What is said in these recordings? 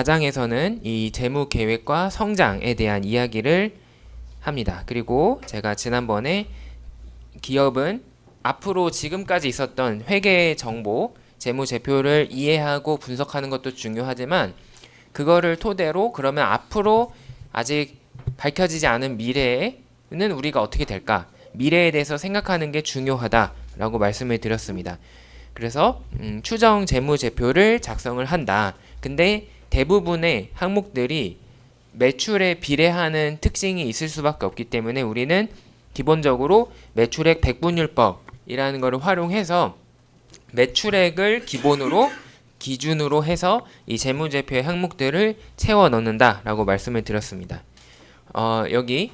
4장에서는 이 재무 계획과 성장에 대한 이야기를 합니다. 그리고 제가 지난번에 기업은 앞으로 지금까지 있었던 회계 정보, 재무제표를 이해하고 분석하는 것도 중요하지만 그거를 토대로 그러면 앞으로 아직 밝혀지지 않은 미래에는 우리가 어떻게 될까? 미래에 대해서 생각하는 게 중요하다라고 말씀을 드렸습니다. 그래서 추정 재무제표를 작성을 한다. 근데 대부분의 항목들이 매출에 비례하는 특징이 있을 수밖에 없기 때문에 우리는 기본적으로 매출액 백분율법이라는 것을 활용해서 매출액을 기준으로 해서 이 재무제표의 항목들을 채워 넣는다라고 말씀을 드렸습니다. 여기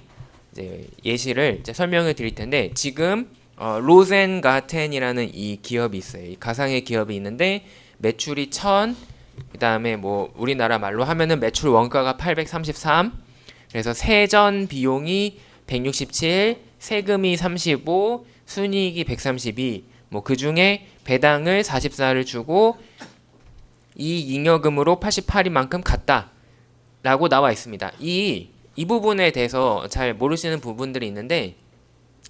이제 예시를 이제 설명을 드릴 텐데 지금 로젠가텐이라는 이 기업이 있어요. 이 가상의 기업이 있는데 매출이 1000, 그다음에 뭐 우리나라 말로 하면은 매출 원가가 833, 그래서 세전 비용이 167, 세금이 35, 순이익이 132, 뭐 그 중에 배당을 44를 주고 이 잉여금으로 88인 만큼 갔다라고 나와 있습니다. 이 부분에 대해서 잘 모르시는 부분들이 있는데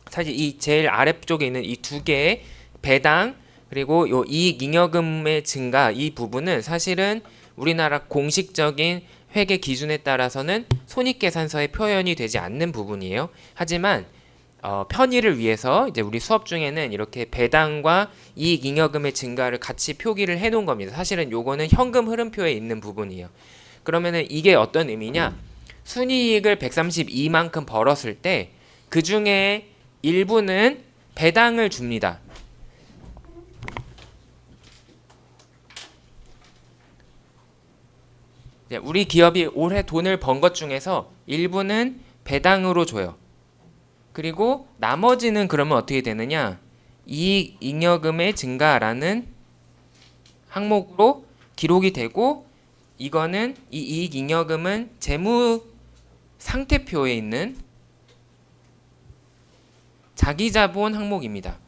사실 이 제일 아래쪽에 있는 이 두 개의 배당 그리고 요 이익 잉여금의 증가 이 부분은 사실은 우리나라 공식적인 회계 기준에 따라서는 손익계산서에 표현이 되지 않는 부분이에요. 하지만 편의를 위해서 이제 우리 수업 중에는 이렇게 배당과 이익 잉여금의 증가를 같이 표기를 해 놓은 겁니다. 사실은 요거는 현금 흐름표에 있는 부분이에요. 그러면은 이게 어떤 의미냐? 순이익을 132만큼 벌었을 때 그 중에 일부는 배당을 줍니다. 우리 기업이 올해 돈을 번 것 중에서 일부는 배당으로 줘요. 그리고 나머지는 그러면 어떻게 되느냐? 이익 잉여금의 증가라는 항목으로 기록이 되고 이거는 이 이익 잉여금은 재무 상태표에 있는 자기자본 항목입니다.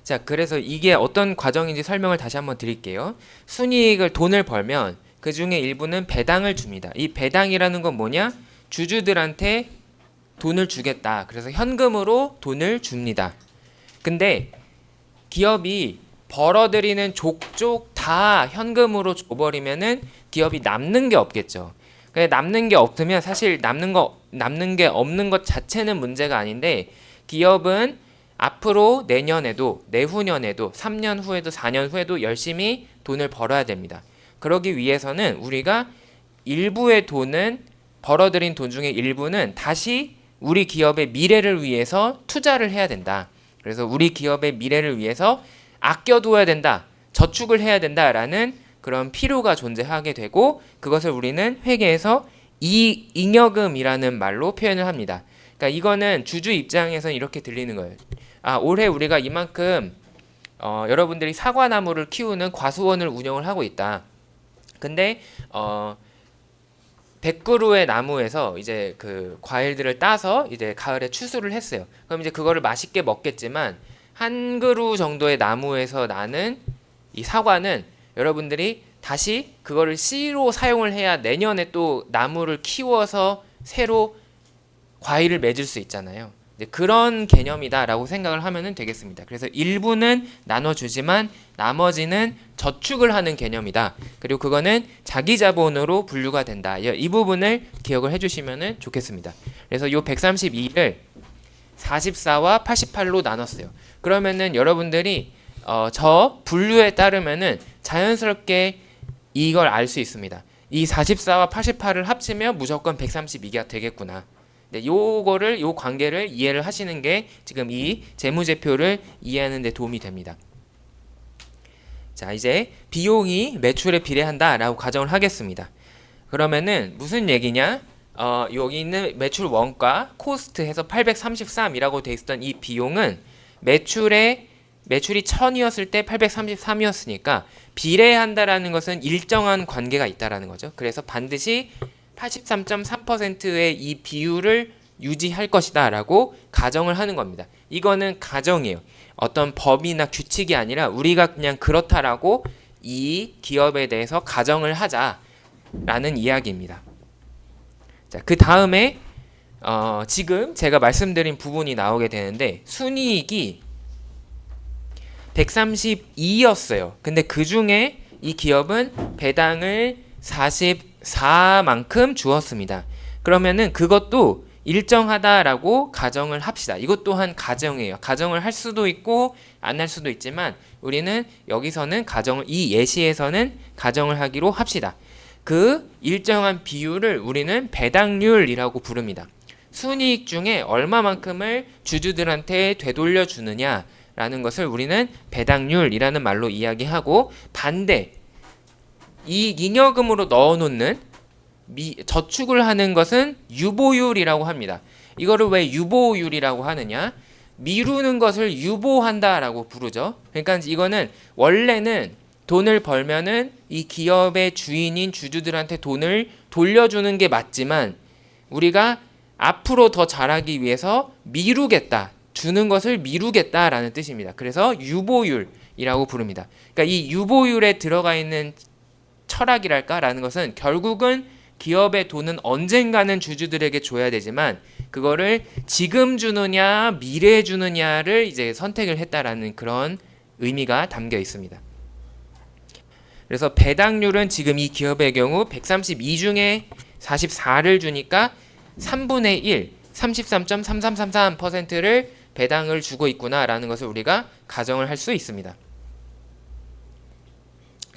자, 그래서 이게 어떤 과정인지 설명을 다시 한번 드릴게요. 순이익을 돈을 벌면 그 중에 일부는 배당을 줍니다. 이 배당이라는 건 뭐냐? 주주들한테 돈을 주겠다. 그래서 현금으로 돈을 줍니다. 근데 기업이 벌어들이는 족족 다 현금으로 줘버리면은 기업이 남는 게 없겠죠. 남는 게 없으면 사실 남는 게 없는 것 자체는 문제가 아닌데 기업은 앞으로 내년에도 내후년에도 3년 후에도 4년 후에도 열심히 돈을 벌어야 됩니다. 그러기 위해서는 우리가 일부의 돈은 벌어들인 돈 중에 일부는 다시 우리 기업의 미래를 위해서 투자를 해야 된다. 그래서 우리 기업의 미래를 위해서 아껴두어야 된다. 저축을 해야 된다라는 그런 필요가 존재하게 되고 그것을 우리는 회계에서 잉여금이라는 말로 표현을 합니다. 그러니까 이거는 주주 입장에서는 이렇게 들리는 거예요. 올해 우리가 이만큼 여러분들이 사과나무를 키우는 과수원을 운영을 하고 있다. 근데 100그루의 나무에서 이제 그 과일들을 따서 이제 가을에 추수를 했어요. 그럼 이제 그거를 맛있게 먹겠지만 한 그루 정도의 나무에서 나는 이 사과는 여러분들이 다시 그거를 씨로 사용을 해야 내년에 또 나무를 키워서 새로 과일을 맺을 수 있잖아요. 이제 그런 개념이다라고 생각을 하면 되겠습니다. 그래서 일부는 나눠주지만 나머지는 저축을 하는 개념이다. 그리고 그거는 자기 자본으로 분류가 된다. 이 부분을 기억을 해주시면 좋겠습니다. 그래서 이 132를 44와 88로 나눴어요. 그러면은 여러분들이 저 분류에 따르면은 자연스럽게 이걸 알 수 있습니다. 이 44와 88을 합치면 무조건 132가 되겠구나. 네, 요 관계를 이해를 하시는 게 지금 이 재무제표를 이해하는 데 도움이 됩니다. 자, 이제 비용이 매출에 비례한다라고 가정을 하겠습니다. 그러면은 무슨 얘기냐? 여기 있는 매출 원가, 코스트 해서 833이라고 돼 있었던 이 비용은 매출이 1000이었을 때 833이었으니까 비례한다라는 것은 일정한 관계가 있다라는 거죠. 그래서 반드시 83.3%의 이 비율을 유지할 것이다 라고 가정을 하는 겁니다. 이거는 가정이에요. 어떤 법이나 규칙이 아니라 우리가 그냥 그렇다라고 이 기업에 대해서 가정을 하자라는 이야기입니다. 자, 그 다음에 지금 제가 말씀드린 부분이 나오게 되는데 순이익이 132였어요. 근데 그 중에 이 기업은 배당을 44만큼 주었습니다. 그러면은 그것도 일정하다라고 가정을 합시다. 이것 또한 가정이에요. 가정을 할 수도 있고 안 할 수도 있지만 우리는 여기서는 이 예시에서는 가정을 하기로 합시다. 그 일정한 비율을 우리는 배당률이라고 부릅니다. 순이익 중에 얼마만큼을 주주들한테 되돌려 주느냐라는 것을 우리는 배당률이라는 말로 이야기하고, 반대 이익 잉여금으로 넣어놓는 저축을 하는 것은 유보율이라고 합니다. 이거를 왜 유보율이라고 하느냐? 미루는 것을 유보한다라고 부르죠. 그러니까 이거는 원래는 돈을 벌면은 이 기업의 주인인 주주들한테 돈을 돌려주는 게 맞지만 우리가 앞으로 더 잘하기 위해서 미루겠다, 주는 것을 미루겠다라는 뜻입니다. 그래서 유보율이라고 부릅니다. 그러니까 이 유보율에 들어가 있는 철학이랄까라는 것은 결국은 기업의 돈은 언젠가는 주주들에게 줘야 되지만 그거를 지금 주느냐 미래에 주느냐를 이제 선택을 했다라는 그런 의미가 담겨 있습니다. 그래서 배당률은 지금 이 기업의 경우 132 중에 44를 주니까 3분의 1, 33.3333%를 배당을 주고 있구나라는 것을 우리가 가정을 할 수 있습니다.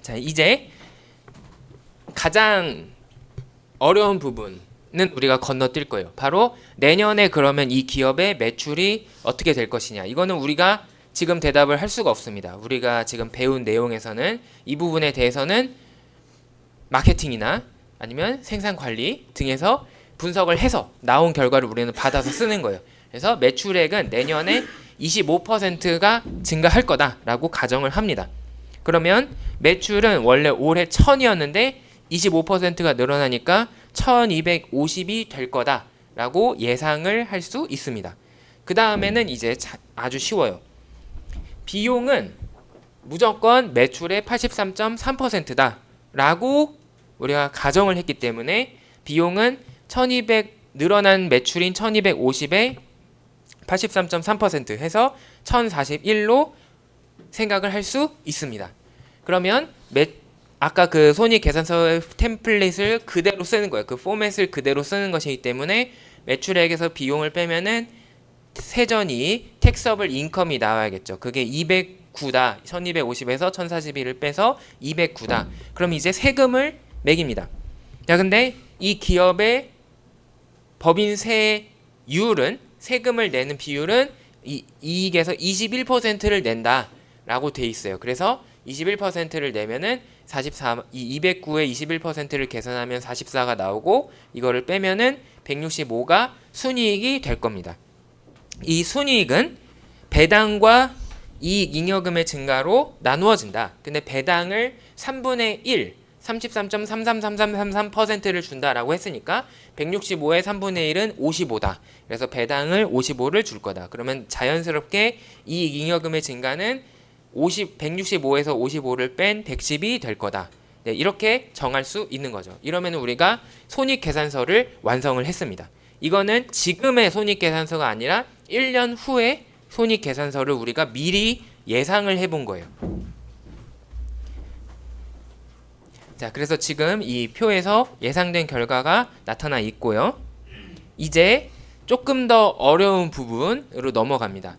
자, 이제 가장 어려운 부분은 우리가 건너뛸 거예요. 바로 내년에 그러면 이 기업의 매출이 어떻게 될 것이냐. 이거는 우리가 지금 대답을 할 수가 없습니다. 우리가 지금 배운 내용에서는 이 부분에 대해서는 마케팅이나 아니면 생산관리 등에서 분석을 해서 나온 결과를 우리는 받아서 쓰는 거예요. 그래서 매출액은 내년에 25%가 증가할 거다라고 가정을 합니다. 그러면 매출은 원래 올해 1000이었는데 25%가 늘어나니까 1250이 될 거다라고 예상을 할 수 있습니다. 그 다음에는 이제 아주 쉬워요. 비용은 무조건 매출의 83.3%다 라고 우리가 가정을 했기 때문에 비용은 1200 늘어난 매출인 1250에 83.3% 해서 1041로 생각을 할 수 있습니다. 그러면 아까 그 손익계산서의 템플릿을 그대로 쓰는 거예요. 그 포맷을 그대로 쓰는 것이기 때문에 매출액에서 비용을 빼면은 세전이 택서블 인컴이 나와야겠죠. 그게 209다. 1250에서 1041을 빼서 209다. 그럼 이제 세금을 매깁니다. 자, 근데 이 기업의 법인 세율은, 세금을 내는 비율은 이익에서 21%를 낸다라고 돼 있어요. 그래서 21%를 내면은 209에 21%를 계산하면 44가 나오고 이거를 빼면은 165가 순이익이 될 겁니다. 이 순이익은 배당과 이익 잉여금의 증가로 나누어진다. 근데 배당을 3분의 1, 33.333333%를 준다라고 했으니까 165의 3분의 1은 55다. 그래서 배당을 55를 줄 거다. 그러면 자연스럽게 이익 잉여금의 증가는 165에서 55를 뺀 110이 될 거다. 네, 이렇게 정할 수 있는 거죠. 이러면 우리가 손익계산서를 완성을 했습니다. 이거는 지금의 손익계산서가 아니라 1년 후에 손익계산서를 우리가 미리 예상을 해본 거예요. 자, 그래서 지금 이 표에서 예상된 결과가 나타나 있고요. 이제 조금 더 어려운 부분으로 넘어갑니다.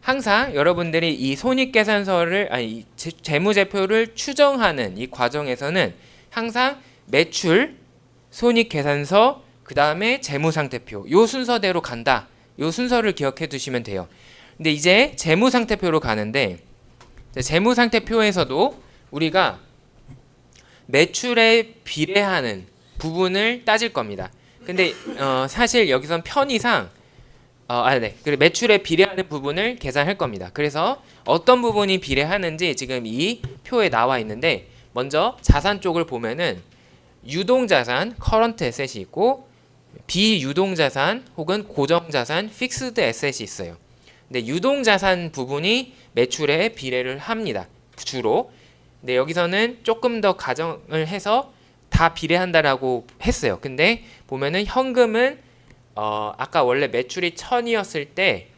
항상 여러분들이 이 손익계산서를 이 재무제표를 추정하는 이 과정에서는 항상 매출, 손익계산서, 그 다음에 재무상태표 요 순서대로 간다. 요 순서를 기억해 두시면 돼요. 근데 이제 재무상태표로 가는데 재무상태표에서도 우리가 매출에 비례하는 부분을 따질 겁니다. 근데 사실 여기선 편의상 그래, 매출에 비례하는 부분을 계산할 겁니다. 그래서 어떤 부분이 비례하는지 지금 이 표에 나와 있는데, 먼저 자산 쪽을 보면은 유동자산, 커런트 에셋이 있고 비유동자산 혹은 고정자산, 픽스드 에셋이 있어요. 근데 유동자산 부분이 매출에 비례를 합니다. 주로 근데 여기서는 조금 더 가정을 해서 다 비례한다라고 했어요. 근데 보면은 현금은 아까 원래 매출이 1000이었을 때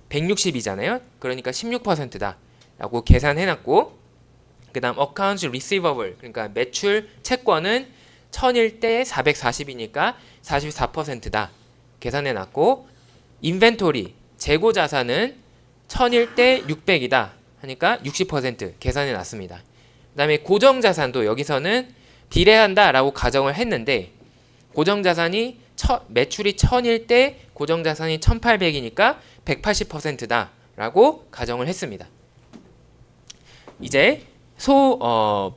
160이잖아요. 그러니까 16%다 라고 계산해놨고, 그 다음 accounts receivable, 그러니까 매출 채권은 1000일 때 440이니까 44%다 계산해놨고, inventory 재고 자산은 1000일 때 600이다 하니까 60% 계산해놨습니다. 그 다음에 고정 자산도 여기서는 비례한다 라고 가정을 했는데, 고정 자산이 매출이 1000일 때 고정 자산이 1800이니까 180%다 라고 가정을 했습니다. 이제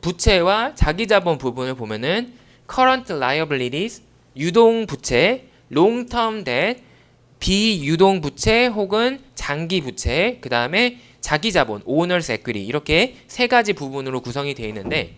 부채와 자기자본 부분을 보면은 current liabilities, 유동 부채, long term debt, 비유동 부채 혹은 장기 부채, 그 다음에 자기자본, owner's equity, 이렇게 세 가지 부분으로 구성이 되어 있는데,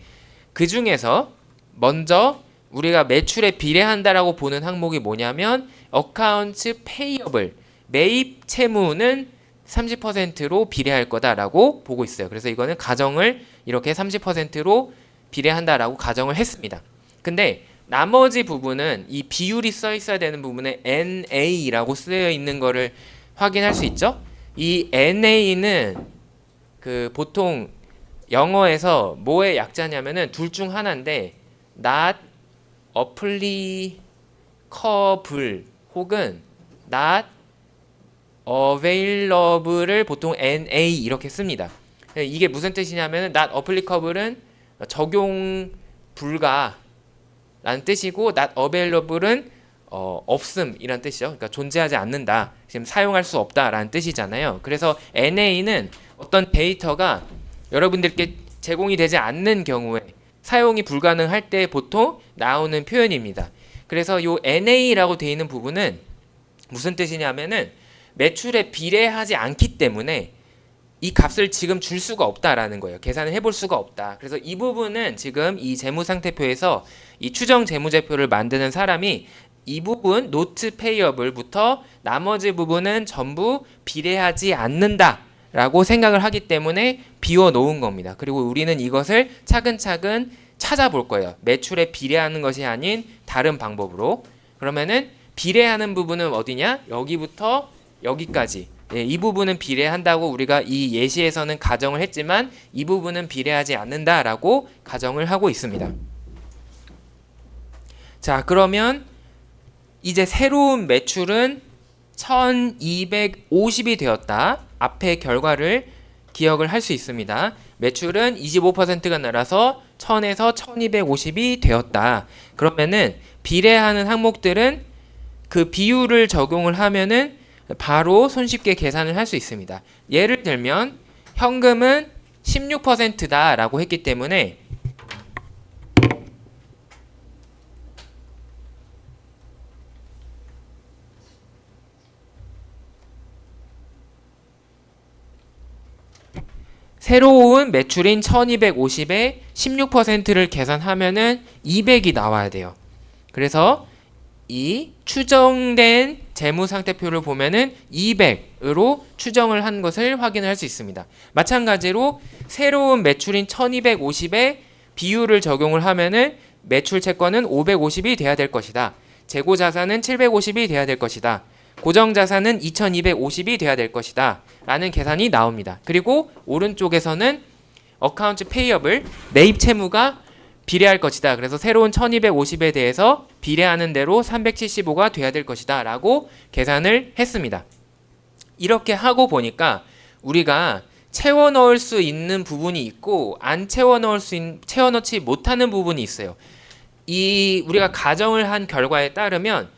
그 중에서 먼저 우리가 매출에 비례한다라고 보는 항목이 뭐냐면 accounts payable, 매입 채무는 30%로 비례할 거다라고 보고 있어요. 그래서 이거는 가정을 이렇게 30%로 비례한다라고 가정을 했습니다. 근데 나머지 부분은 이 비율이 써 있어야 되는 부분에 NA라고 쓰여 있는 거를 확인할 수 있죠? 이 NA는 그 보통 영어에서 뭐의 약자냐면은 둘 중 하나인데 not applicable 혹은 not available을 보통 NA 이렇게 씁니다. 이게 무슨 뜻이냐면은 not applicable은 적용 불가 라는 뜻이고, not available은 없음이란 뜻이죠. 그러니까 존재하지 않는다, 지금 사용할 수 없다라는 뜻이잖아요. 그래서 NA는 어떤 데이터가 여러분들께 제공이 되지 않는 경우에 사용이 불가능할 때 보통 나오는 표현입니다. 그래서 이 NA라고 되어 있는 부분은 무슨 뜻이냐면은 매출에 비례하지 않기 때문에 이 값을 지금 줄 수가 없다라는 거예요. 계산을 해볼 수가 없다. 그래서 이 부분은 지금 이 재무상태표에서 이 추정 재무제표를 만드는 사람이 이 부분 노트 페이어블부터 나머지 부분은 전부 비례하지 않는다 라고 생각을 하기 때문에 비워 놓은 겁니다. 그리고 우리는 이것을 차근차근 찾아볼 거예요. 매출에 비례하는 것이 아닌 다른 방법으로. 그러면은 비례하는 부분은 어디냐? 여기부터 여기까지. 이 부분은 비례한다고 우리가 이 예시에서는 가정을 했지만 이 부분은 비례하지 않는다라고 가정을 하고 있습니다. 자, 그러면 이제 새로운 매출은 1250이 되었다. 앞의 결과를 기억을 할 수 있습니다. 매출은 25%가 늘어서 1000에서 1250이 되었다. 그러면은 비례하는 항목들은 그 비율을 적용을 하면은 바로 손쉽게 계산을 할 수 있습니다. 예를 들면 현금은 16%다 라고 했기 때문에 새로운 매출인 1250에 16%를 계산하면은 200이 나와야 돼요. 그래서 이 추정된 재무상태표를 보면은 200으로 추정을 한 것을 확인할 수 있습니다. 마찬가지로 새로운 매출인 1250에 비율을 적용을 하면은 매출 채권은 550이 돼야 될 것이다. 재고 자산은 750이 돼야 될 것이다. 고정 자산은 2250이 돼야 될 것이다 라는 계산이 나옵니다. 그리고 오른쪽에서는 어카운트 페이어블, 매입 채무가 비례할 것이다. 그래서 새로운 1250에 대해서 비례하는 대로 375가 돼야 될 것이다 라고 계산을 했습니다. 이렇게 하고 보니까 우리가 채워 넣을 수 있는 부분이 있고 안 채워 넣지 못하는 부분이 있어요. 우리가 가정을 한 결과에 따르면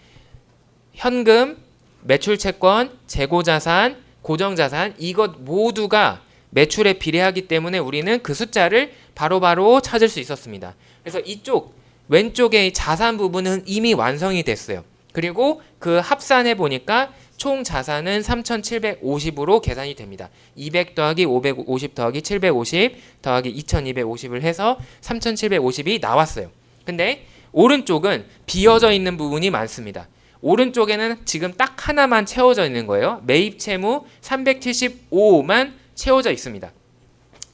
현금, 매출채권, 재고자산, 고정자산 이것 모두가 매출에 비례하기 때문에 우리는 그 숫자를 바로바로 찾을 수 있었습니다. 그래서 이쪽 왼쪽의 자산 부분은 이미 완성이 됐어요. 그리고 그 합산해 보니까 총 자산은 3750으로 계산이 됩니다. 200 더하기 550 더하기 750 더하기 2250을 해서 3750이 나왔어요. 근데 오른쪽은 비어져 있는 부분이 많습니다. 오른쪽에는 지금 딱 하나만 채워져 있는 거예요. 매입 채무 375만 채워져 있습니다.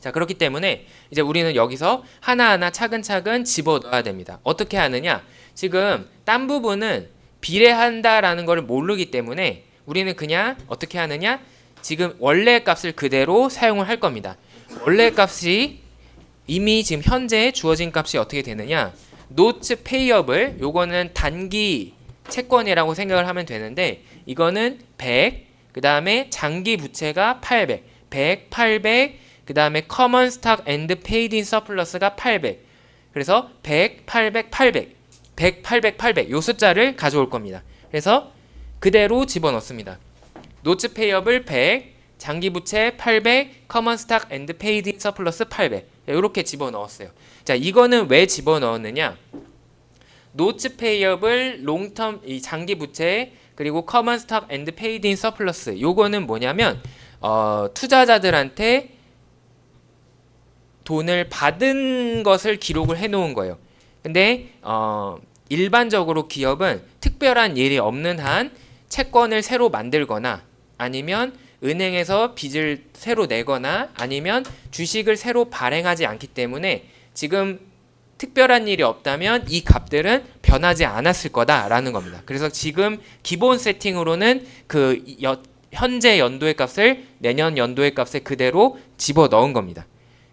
자, 그렇기 때문에 이제 우리는 여기서 하나하나 차근차근 집어넣어야 됩니다. 어떻게 하느냐? 지금 딴 부분은 비례한다라는 걸 모르기 때문에 우리는 그냥 어떻게 하느냐? 지금 원래 값을 그대로 사용을 할 겁니다. 원래 값이 이미 지금 현재 주어진 값이 어떻게 되느냐? notes payable, 요거는 단기 채권이라고 생각을 하면 되는데 이거는 100, 그 다음에 장기 부채가 800, 100, 800, 그 다음에 common stock and paid in surplus가 800. 그래서 100, 800, 800, 100, 800, 800 요 숫자를 가져올 겁니다. 그래서 그대로 집어넣습니다. notes payable 100, 장기 부채 800, common stock and paid in surplus 800 이렇게 집어넣었어요. 자, 이거는 왜 집어넣었느냐? notes payable, long term 이 장기 부채 그리고 common stock and paid in surplus 요거는 뭐냐면 투자자들한테 돈을 받은 것을 기록을 해 놓은 거예요. 근데 일반적으로 기업은 특별한 일이 없는 한 채권을 새로 만들거나 아니면 은행에서 빚을 새로 내거나 아니면 주식을 새로 발행하지 않기 때문에 지금 특별한 일이 없다면 이 값들은 변하지 않았을 거다라는 겁니다. 그래서 지금 기본 세팅으로는 그 현재 연도의 값을 내년 연도의 값에 그대로 집어넣은 겁니다.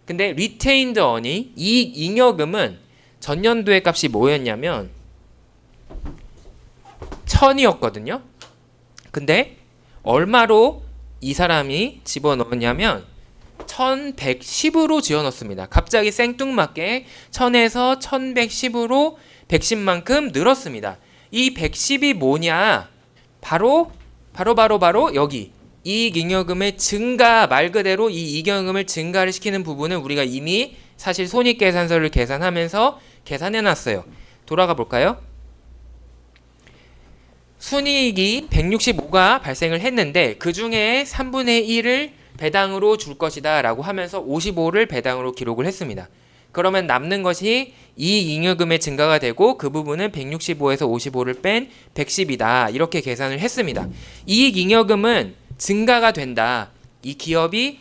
근데 retained earning, 이익 잉여금은 전년도의 값이 뭐였냐면 1000이었거든요. 근데 얼마로 이 사람이 집어넣었냐면 1110으로 지어넣습니다. 갑자기 생뚱맞게 1000에서 1110으로 110만큼 늘었습니다. 이 110이 뭐냐? 바로 여기 이익잉여금의 증가, 말 그대로 이 이익잉여금을 증가를 시키는 부분은 우리가 이미 사실 손익계산서를 계산하면서 계산해 놨어요. 돌아가 볼까요? 순이익이 165가 발생을 했는데 그 중에 3분의 1을 배당으로 줄 것이다 라고 하면서 55를 배당으로 기록을 했습니다. 그러면 남는 것이 이익잉여금의 증가가 되고 그 부분은 165에서 55를 뺀 110이다 이렇게 계산을 했습니다. 이익잉여금은 증가가 된다. 이 기업이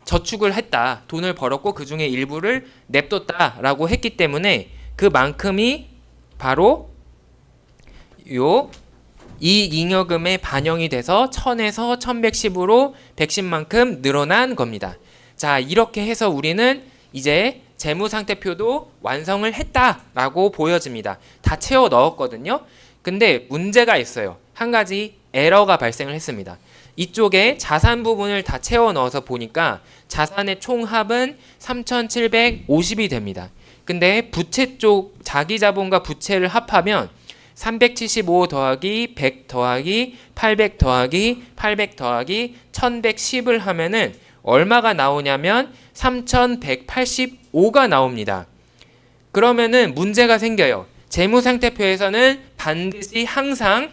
저축을 했다. 돈을 벌었고 그 중에 일부를 냅뒀다 라고 했기 때문에 그만큼이 바로 요 이익잉여금에 반영이 돼서 1000에서 1110으로 110만큼 늘어난 겁니다. 자, 이렇게 해서 우리는 이제 재무상태표도 완성을 했다라고 보여집니다. 다 채워 넣었거든요. 근데 문제가 있어요. 한 가지 에러가 발생을 했습니다. 이쪽에 자산 부분을 다 채워 넣어서 보니까 자산의 총합은 3750이 됩니다. 근데 부채 쪽 자기자본과 부채를 합하면 375 더하기 100 더하기 800 더하기 800 더하기 1110을 하면은 얼마가 나오냐면 3185가 나옵니다. 그러면은 문제가 생겨요. 재무상태표에서는 반드시 항상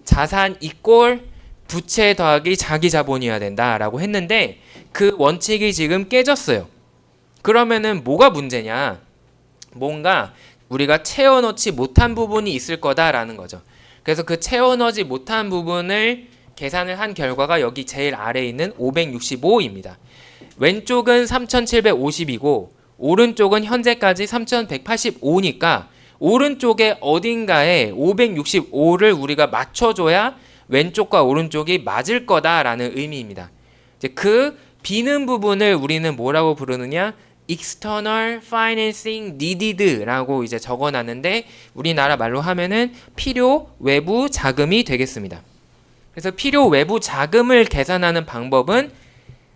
자산 이꼴 부채 더하기 자기자본이어야 된다라고 했는데 그 원칙이 지금 깨졌어요. 그러면은 뭐가 문제냐? 뭔가 우리가 채워넣지 못한 부분이 있을 거다라는 거죠. 그래서 그 채워넣지 못한 부분을 계산을 한 결과가 여기 제일 아래에 있는 565입니다. 왼쪽은 3750이고 오른쪽은 현재까지 3185니까 오른쪽에 어딘가에 565를 우리가 맞춰줘야 왼쪽과 오른쪽이 맞을 거다라는 의미입니다. 이제 그 비는 부분을 우리는 뭐라고 부르느냐? external financing needed라고 이제 적어놨는데 우리나라 말로 하면은 필요 외부 자금이 되겠습니다. 그래서 필요 외부 자금을 계산하는 방법은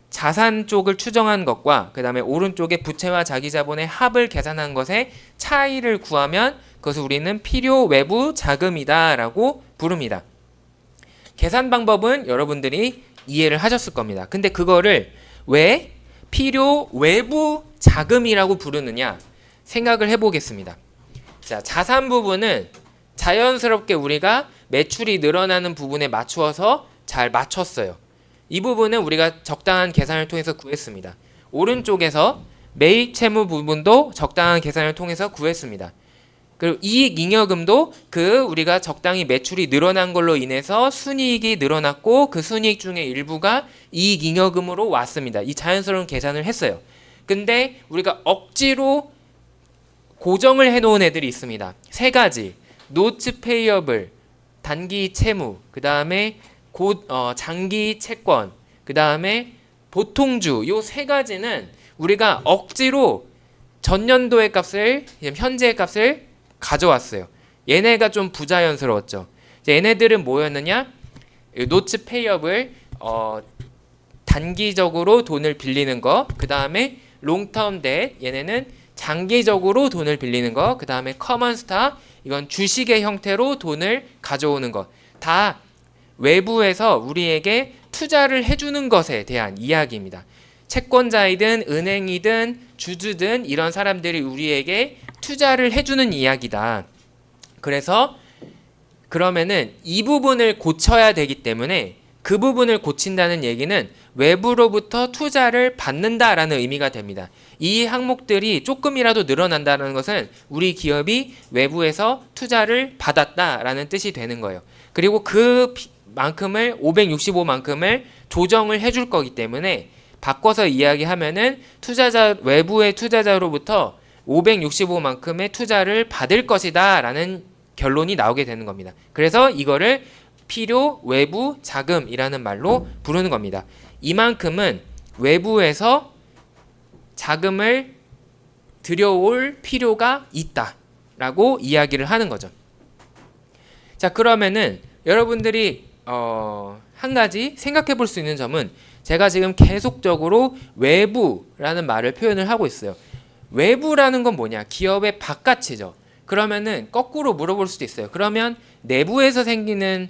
자산 쪽을 추정한 것과 그 다음에 오른쪽에 부채와 자기자본의 합을 계산한 것의 차이를 구하면 그것을 우리는 필요 외부 자금이다 라고 부릅니다. 계산 방법은 여러분들이 이해를 하셨을 겁니다. 근데 그거를 왜 필요 외부 자금이라고 부르느냐 생각을 해보겠습니다. 자, 자산 부분은 자연스럽게 우리가 매출이 늘어나는 부분에 맞추어서 잘 맞췄어요. 이 부분은 우리가 적당한 계산을 통해서 구했습니다. 오른쪽에서 매입 채무 부분도 적당한 계산을 통해서 구했습니다. 그리고 이익잉여금도 그 우리가 적당히 매출이 늘어난 걸로 인해서 순이익이 늘어났고 그 순이익 중에 일부가 이익잉여금으로 왔습니다. 이 자연스러운 계산을 했어요. 근데 우리가 억지로 고정을 해놓은 애들이 있습니다. 세 가지. 노츠 페이어블, 단기 채무, 그 다음에 장기 채권, 그 다음에 보통주. 요 세 가지는 우리가 억지로 전년도의 값을, 현재의 값을 가져왔어요. 얘네가 좀 부자연스러웠죠. 얘네들은 뭐였느냐? 노츠 페이어블, 단기적으로 돈을 빌리는 거, 그 다음에 롱텀 뎃, 얘네는 장기적으로 돈을 빌리는 거, 그 다음에 커먼 스탁, 이건 주식의 형태로 돈을 가져오는 것. 다 외부에서 우리에게 투자를 해주는 것에 대한 이야기입니다. 채권자이든 은행이든 주주든 이런 사람들이 우리에게 투자를 해주는 이야기다. 그래서 그러면은 이 부분을 고쳐야 되기 때문에 그 부분을 고친다는 얘기는 외부로부터 투자를 받는다라는 의미가 됩니다. 이 항목들이 조금이라도 늘어난다는 것은 우리 기업이 외부에서 투자를 받았다라는 뜻이 되는 거예요. 그리고 그만큼을 565만큼을 조정을 해줄 거기 때문에 바꿔서 이야기하면은 외부의 투자자로부터 565만큼의 투자를 받을 것이다라는 결론이 나오게 되는 겁니다. 그래서 이거를 필요 외부 자금이라는 말로 부르는 겁니다. 이만큼은 외부에서 자금을 들여올 필요가 있다라고 이야기를 하는 거죠. 자, 그러면은 여러분들이 한 가지 생각해 볼 수 있는 점은 제가 지금 계속적으로 외부라는 말을 표현을 하고 있어요. 외부라는 건 뭐냐? 기업의 바깥이죠. 그러면은 거꾸로 물어볼 수도 있어요. 그러면 내부에서 생기는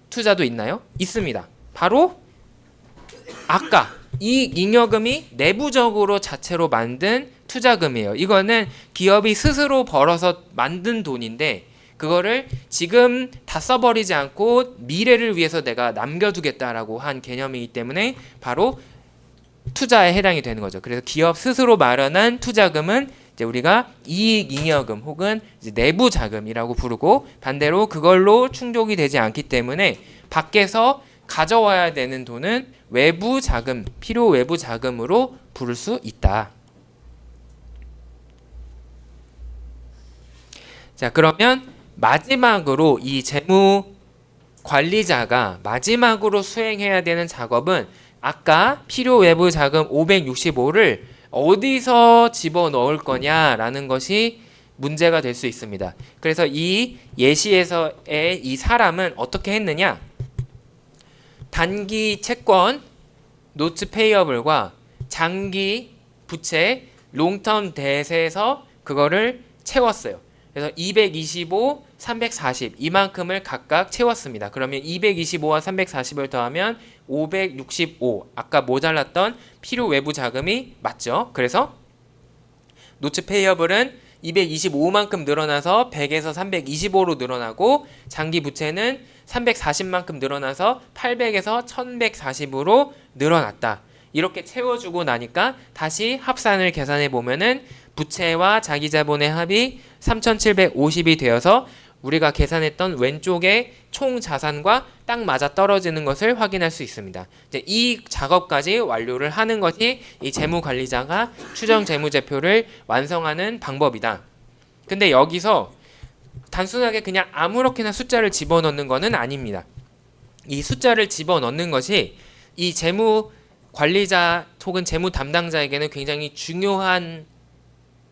투자도 있나요? 있습니다. 바로 아까 이 잉여금이 내부적으로 자체로 만든 투자금이에요. 이거는 기업이 스스로 벌어서 만든 돈인데 그거를 지금 다 써버리지 않고 미래를 위해서 내가 남겨두겠다라고 한 개념이기 때문에 바로 투자에 해당이 되는 거죠. 그래서 기업 스스로 마련한 투자금은 이제 우리가 이익 잉여금 혹은 이제 내부 자금이라고 부르고, 반대로 그걸로 충족이 되지 않기 때문에 밖에서 가져와야 되는 돈은 외부 자금, 필요 외부 자금으로 부를 수 있다. 자, 그러면 마지막으로 이 재무 관리자가 마지막으로 수행해야 되는 작업은 아까 필요 외부 자금 565를 어디서 집어넣을 거냐라는 것이 문제가 될 수 있습니다. 그래서 이 예시에서의 이 사람은 어떻게 했느냐? 단기 채권 노츠 페이어블과 장기 부채 롱텀 뎃에서 그거를 채웠어요. 그래서 225, 340 이만큼을 각각 채웠습니다. 그러면 225와 340을 더하면 565, 아까 모자랐던 필요 외부 자금이 맞죠? 그래서 노츠 페이어블은 225만큼 늘어나서 100에서 325로 늘어나고, 장기 부채는 340만큼 늘어나서 800에서 1140으로 늘어났다. 이렇게 채워주고 나니까 다시 합산을 계산해 보면은 부채와 자기자본의 합이 3,750이 되어서 우리가 계산했던 왼쪽의 총 자산과 딱 맞아 떨어지는 것을 확인할 수 있습니다. 이제 이 작업까지 완료를 하는 것이 이 재무관리자가 추정 재무제표를 완성하는 방법이다. 근데 여기서 단순하게 그냥 아무렇게나 숫자를 집어넣는 것은 아닙니다. 이 숫자를 집어넣는 것이 이 재무관리자 혹은 재무 담당자에게는 굉장히 중요한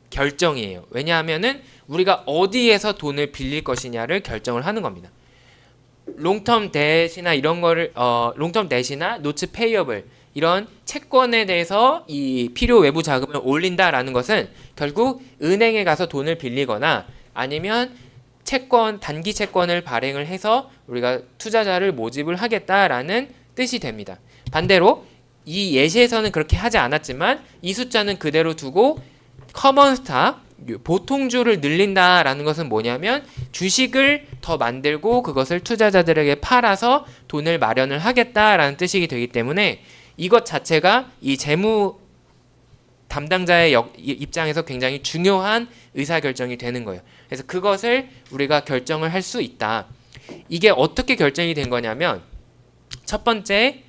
결정이에요. 왜냐하면은 우리가 어디에서 돈을 빌릴 것이냐를 결정을 하는 겁니다. 롱텀 뎃이나 이런 거를 롱텀 뎃이나 노츠 페이어블 이런 채권에 대해서 이 필요 외부 자금을 올린다라는 것은 결국 은행에 가서 돈을 빌리거나 아니면 단기 채권을 발행을 해서 우리가 투자자를 모집을 하겠다라는 뜻이 됩니다. 반대로 이 예시에서는 그렇게 하지 않았지만 이 숫자는 그대로 두고 커먼 스탁, 보통주를 늘린다라는 것은 뭐냐면 주식을 더 만들고 그것을 투자자들에게 팔아서 돈을 마련을 하겠다라는 뜻이 되기 때문에 이것 자체가 이 재무 담당자의 입장에서 굉장히 중요한 의사결정이 되는 거예요. 그래서 그것을 우리가 결정을 할 수 있다. 이게 어떻게 결정이 된 거냐면, 첫 번째,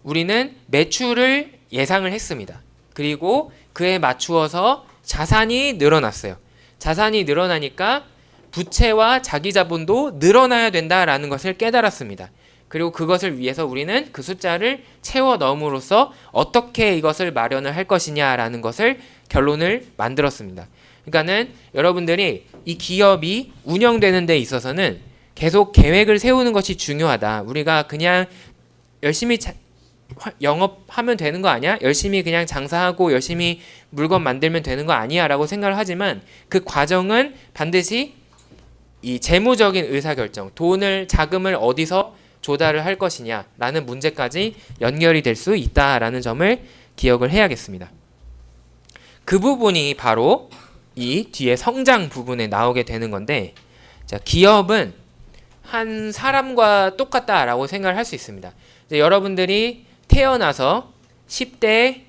우리는 매출을 예상을 했습니다. 그리고 그에 맞추어서 자산이 늘어났어요. 자산이 늘어나니까 부채와 자기 자본도 늘어나야 된다라는 것을 깨달았습니다. 그리고 그것을 위해서 우리는 그 숫자를 채워 넣음으로써 어떻게 이것을 마련을 할 것이냐라는 것을 결론을 만들었습니다. 그러니까는 여러분들이 이 기업이 운영되는 데 있어서는 계속 계획을 세우는 것이 중요하다. 우리가 그냥 열심히 영업하면 되는 거 아니야? 열심히 그냥 장사하고 열심히 물건 만들면 되는 거 아니야? 라고 생각을 하지만 그 과정은 반드시 이 재무적인 의사결정, 자금을 어디서 조달을 할 것이냐라는 문제까지 연결이 될 수 있다라는 점을 기억을 해야겠습니다. 그 부분이 바로 이 뒤에 성장 부분에 나오게 되는 건데, 자, 기업은 한 사람과 똑같다라고 생각을 할 수 있습니다. 이제 여러분들이 태어나서 10대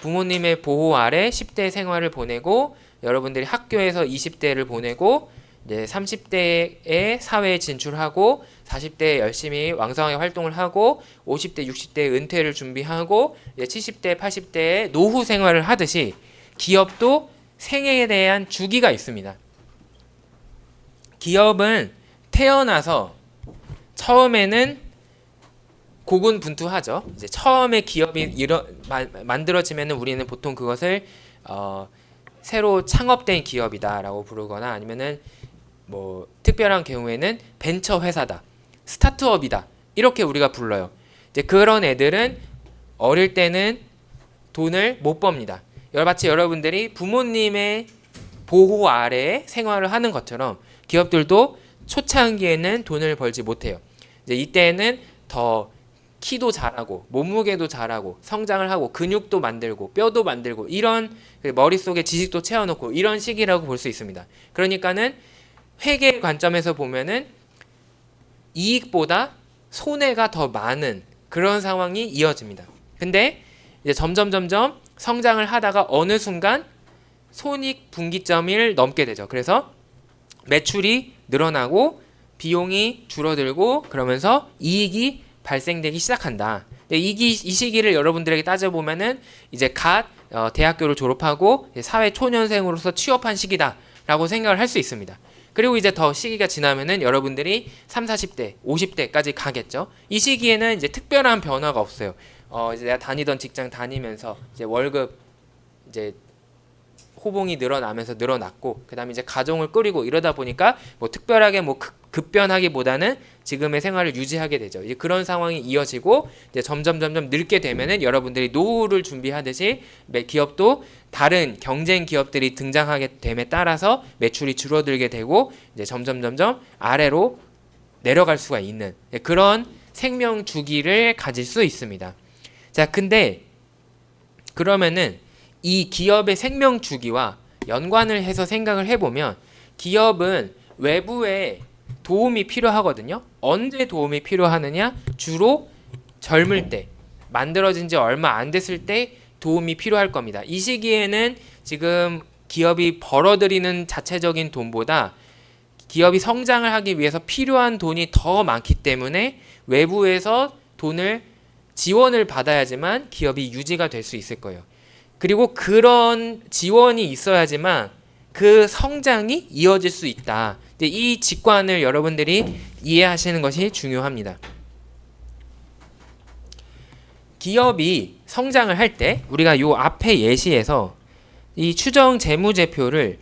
부모님의 보호 아래 10대 생활을 보내고, 여러분들이 학교에서 20대를 보내고, 이제 30대에 사회에 진출하고 40대에 열심히 왕성하게 활동을 하고 50대, 60대에 은퇴를 준비하고 이제 70대, 80대에 노후 생활을 하듯이 기업도 생애에 대한 주기가 있습니다. 기업은 태어나서 처음에는 고군분투하죠. 이제 처음에 기업이 만들어지면 우리는 보통 그것을 새로 창업된 기업이다라고 부르거나 아니면은 뭐 특별한 경우에는 벤처 회사다, 스타트업이다 이렇게 우리가 불러요. 이제 그런 애들은 어릴 때는 돈을 못 법니다. 마치 여러분들이 부모님의 보호 아래에 생활을 하는 것처럼 기업들도 초창기에는 돈을 벌지 못해요. 이제 이때는 더 키도 자라고 몸무게도 자라고 성장을 하고 근육도 만들고 뼈도 만들고 이런 머릿속에 지식도 채워놓고 이런 시기라고 볼 수 있습니다. 그러니까는 회계 관점에서 보면은 이익보다 손해가 더 많은 그런 상황이 이어집니다. 근데 이제 점점 성장을 하다가 어느 순간 손익 분기점을 넘게 되죠. 그래서 매출이 늘어나고 비용이 줄어들고 그러면서 이익이 발생되기 시작한다. 이 시기를 여러분들에게 따져보면은 이제 대학교를 졸업하고 사회 초년생으로서 취업한 시기다라고 생각을 할 수 있습니다. 그리고 이제 더 시기가 지나면은 여러분들이 30, 40대, 50대까지 가겠죠. 이 시기에는 이제 특별한 변화가 없어요. 이제 내가 다니던 직장 다니면서 이제 월급 이제 호봉이 늘어났고 그다음에 이제 가정을 꾸리고 이러다 보니까 뭐 특별하게 뭐 급변하기보다는 지금의 생활을 유지하게 되죠. 이제 그런 상황이 이어지고 이제 점점 늙게 되면은 여러분들이 노후를 준비하듯이 기업도 다른 경쟁 기업들이 등장하게 됨에 따라서 매출이 줄어들게 되고 이제 점점 아래로 내려갈 수가 있는 그런 생명 주기를 가질 수 있습니다. 자, 근데 그러면은 이 기업의 생명 주기와 연관을 해서 생각을 해보면 기업은 외부에 도움이 필요하거든요. 언제 도움이 필요하느냐? 주로 젊을 때, 만들어진 지 얼마 안 됐을 때 도움이 필요할 겁니다. 이 시기에는 지금 기업이 벌어들이는 자체적인 돈보다 기업이 성장을 하기 위해서 필요한 돈이 더 많기 때문에 외부에서 지원을 받아야지만 기업이 유지가 될 수 있을 거예요. 그리고 그런 지원이 있어야지만 그 성장이 이어질 수 있다. 이 직관을 여러분들이 이해하시는 것이 중요합니다. 기업이 성장을 할 때 우리가 요 앞에 예시에서 이 추정 재무제표를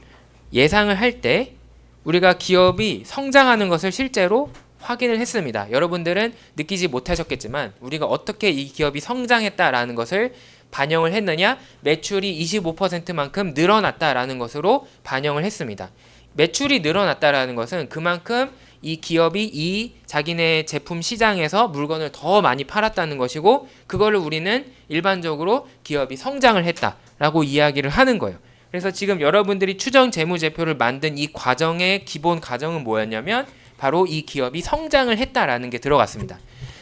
예상을 할 때 우리가 기업이 성장하는 것을 실제로 확인을 했습니다. 여러분들은 느끼지 못하셨겠지만 우리가 어떻게 이 기업이 성장했다라는 것을 반영을 했느냐? 매출이 25%만큼 늘어났다라는 것으로 반영을 했습니다. 매출이 늘어났다라는 것은 그만큼 이 기업이 자기네 제품 시장에서 물건을 더 많이 팔았다는 것이고 그거를 우리는 일반적으로 기업이 성장을 했다라고 이야기를 하는 거예요. 그래서 지금 여러분들이 추정 재무제표를 만든 이 과정의 기본 과정은 뭐였냐면 바로 이 기업이 성장을 했다라는 게 들어갔습니다.